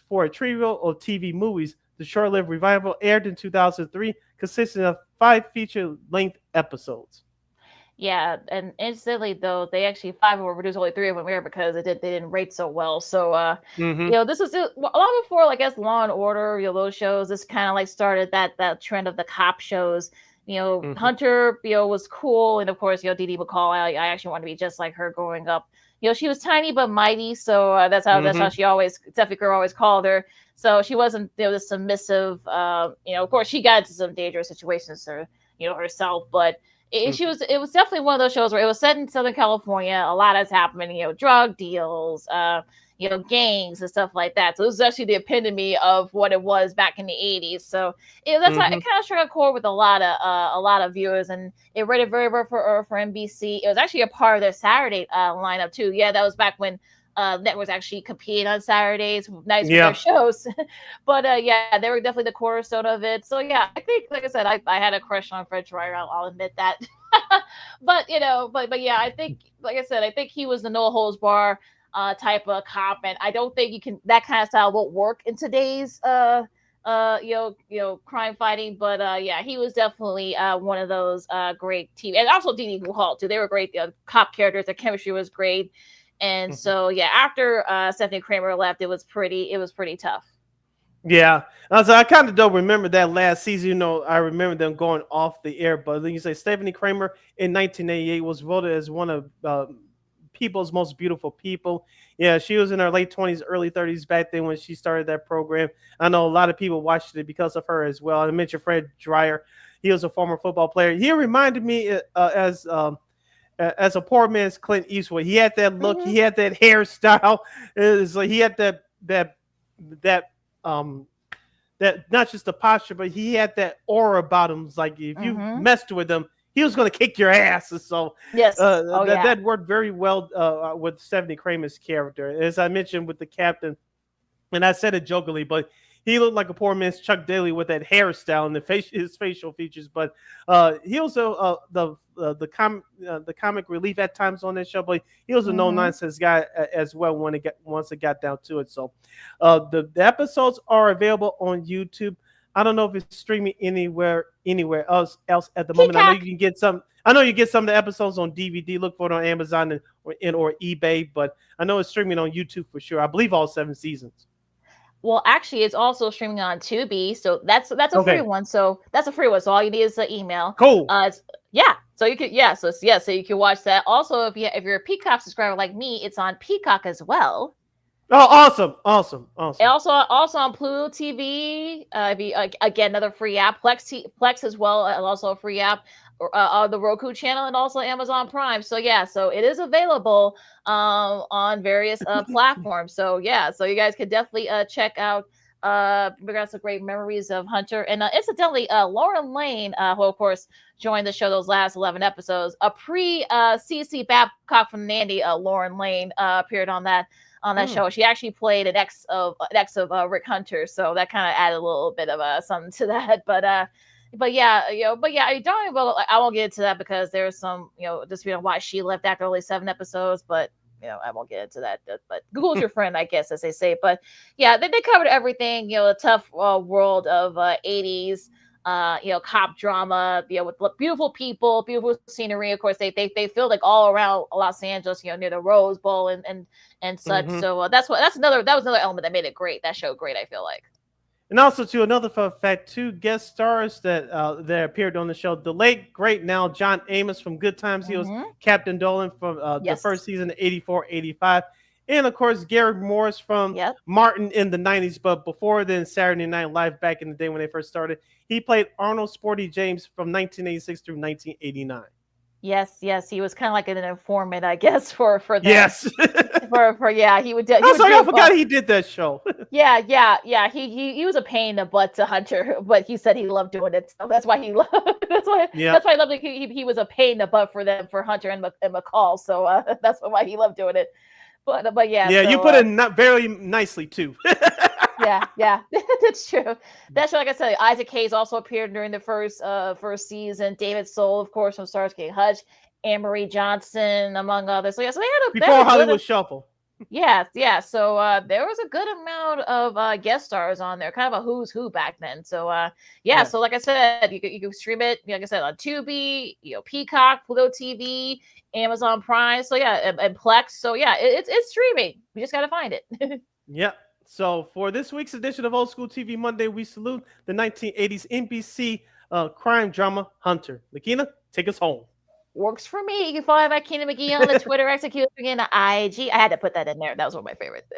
for a trio of TV movies. The short-lived revival aired in 2003, consisting of 5 feature-length episodes. Yeah, and instantly though, they actually 5 were reduced, only 3 of them aired because they didn't rate so well. So this was a lot before, I guess, Law and Order, those shows. This kind of like started that trend of the cop shows. Hunter, was cool, and of course, Dee Dee McCall. I actually wanted to be just like her growing up. She was tiny but mighty, so that's how she always, Steffi Girl always called her. So she wasn't this submissive. Of course, she got into some dangerous situations, herself, but. It was definitely one of those shows where it was set in Southern California. A lot is happening, drug deals, gangs and stuff like that. So it was actually the epitome of what it was back in the 80s. So that's why it kind of struck a chord with a lot of viewers, and it rated very well for NBC. It was actually a part of their Saturday lineup too. Yeah, that was back when networks actually competed on Saturdays. Nice for their shows. But they were definitely the cornerstone of it. So yeah, I think, like I said, I had a crush on Fred Dreyer. I'll admit that. but yeah, I think, like I said, I think he was the no holds bar type of cop, and I don't think that kind of style won't work in today's crime fighting. But yeah, he was definitely one of those great TV, and also Dee Dee McCall too. They were great cop characters. The chemistry was great. And so, yeah, after Stephanie Kramer left, it was pretty tough. Yeah, I kind of don't remember that last season. I remember them going off the air. But then you say Stephanie Kramer in 1988 was voted as one of people's most beautiful people. Yeah, she was in her late 20s, early 30s back then when she started that program. I know a lot of people watched it because of her as well. I mentioned Fred Dreyer. He was a former football player. He reminded me as a poor man's Clint Eastwood. He had that look. He had that hairstyle. It's like he had that not just the posture, but he had that aura about him. It's like if you messed with him, he was going to kick your ass. And so yes, that worked very well with Stephanie Kramer's character. As I mentioned with the captain, and I said it jokingly, but he looked like a poor man's Chuck Daly with that hairstyle and his facial features. But he also the comic relief at times on that show. But he was a no nonsense guy as well once it got down to it. So the episodes are available on YouTube. I don't know if it's streaming anywhere else at the moment. I know you can get some. I know you get some of the episodes on DVD. Look for it on Amazon or eBay. But I know it's streaming on YouTube for sure. I believe all 7 seasons. Well, actually, it's also streaming on Tubi, so that's a free one. So that's a free one. So all you need is an email. Cool. So you can so you can watch that. Also, if you're a Peacock subscriber like me, it's on Peacock as well. Oh, awesome. And also on Pluto TV. Again, another free app. Plex as well, also a free app. The Roku channel and also Amazon Prime. So yeah, so it is available on various platforms. So yeah, so you guys could definitely check out. We got some great memories of Hunter, and incidentally, Lauren Lane, who of course joined the show those last 11 episodes, a pre CC Babcock from Nandy, Lauren Lane appeared on that show. She actually played an ex of Rick Hunter, so that kind of added a little bit of something to that. But yeah, I don't. Well, I won't get into that because there's some, just why she left after only 7 episodes. But I won't get into that. But Google's your friend, I guess, as they say. But yeah, they covered everything. The tough world of 80s, cop drama. With beautiful people, beautiful scenery. Of course, they filmed like all around Los Angeles. Near the Rose Bowl and such. So that was another element that made it great. That show great, I feel like. And also, to another fun fact, 2 guest stars that appeared on the show. The late, great now John Amos from Good Times. He was Captain Dolan from the first season, 84, 85. And, of course, Gary Morris from Martin in the 90s. But before then, Saturday Night Live back in the day when they first started. He played Arnold Sporty James from 1986 through 1989. Yes, he was kind of like an informant, I guess, for them. Yes. He would do. I forgot he did that show. Yeah. He was a pain in the butt to Hunter, but he said he loved doing it. So that's why he loved. That's why I loved it. He was a pain in the butt for them, for Hunter and McCall. So that's why he loved doing it. But yeah. Yeah, so, you put it not very nicely too. yeah, that's true. That's true. Like I said, Isaac Hayes also appeared during the first season. David Soul, of course, from Starsky and Hutch. Anne-Marie Johnson, among others. So they had before Hollywood Shuffle. Yeah. So there was a good amount of guest stars on there, kind of a who's who back then. So So like I said, you can stream it, like I said, on Tubi, Peacock, Pluto TV, Amazon Prime. So and Plex. So it's streaming. We just gotta find it. Yep. So for this week's edition of Old School TV Monday, we salute the 1980s NBC crime drama Hunter. Lakeena, take us home. Works for me. You can follow my Lakeena McGee on the Twitter, execute again the IG. I had to put that in there. That was one of my favorites.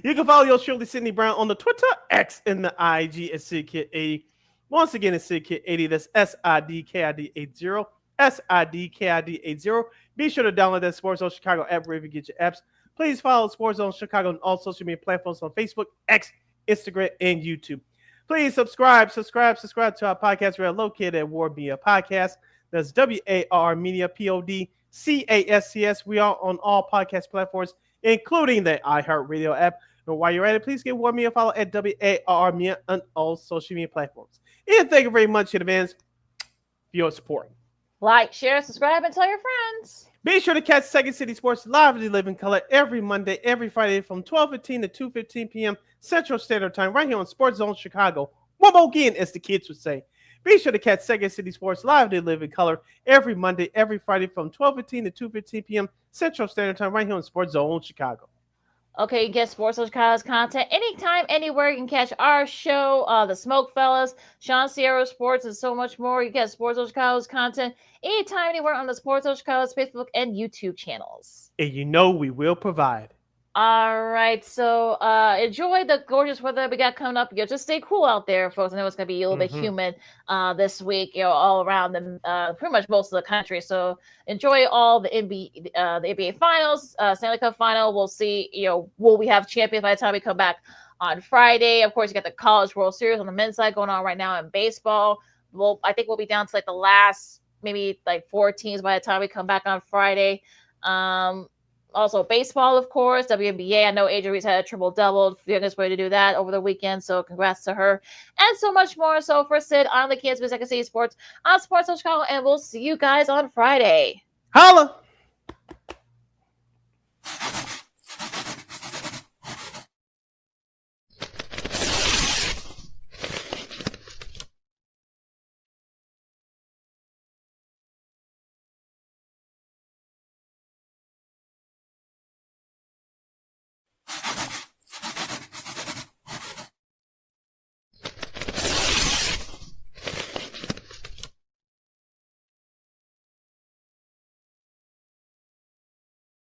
You can follow yours truly, Sidney Brown, on the Twitter, X, and the IG at SidKid80. Once again, it's SidKid80. That's SIDKID80. SIDKID80. Be sure to download that Sports Zone Chicago app wherever you get your apps. Please follow Sports Zone Chicago on all social media platforms on Facebook, X, Instagram, and YouTube. Please subscribe to our podcast. We are located at War Media Podcast. That's WAR Media, PODCASTS. We are on all podcast platforms, including the iHeartRadio app. And while you're at it, please give War Media a follow at WAR Media on all social media platforms. And thank you very much in advance for your support. Like, share, subscribe, and tell your friends. Be sure to catch Second City Sports live in living color every Monday, every Friday from 12:15 to 2:15 p.m. Central Standard Time right here on Sports Zone Chicago. One more again, as the kids would say. Be sure to catch Second City Sports live in living color every Monday, every Friday from 12:15 to 2:15 p.m. Central Standard Time right here on Sports Zone Chicago. Okay, you can get Sports Zone Chicago's content anytime, anywhere. You can catch our show, The Smoke Fellas, Sean Sierra Sports, and so much more. You can get Sports Zone Chicago's content anytime, anywhere on the Sports Zone Chicago's Facebook and YouTube channels. And we will provide. All right, so enjoy the gorgeous weather we got coming up. Just stay cool out there, folks. I know it's going to be a little bit humid this week, all around pretty much most of the country. So enjoy all the NBA Finals, Stanley Cup Final. We'll see, will we have champions by the time we come back on Friday? Of course, you got the College World Series on the men's side going on right now in baseball. I think we'll be down to the last maybe 4 teams by the time we come back on Friday. Also, baseball, of course, WNBA. I know Adrian Reese had a triple-double. Youngest way to do that over the weekend, so congrats to her. And so much more. So for Sid, on the Kids, Second City Sports, on Sports Zone Chicago, and we'll see you guys on Friday. Holla!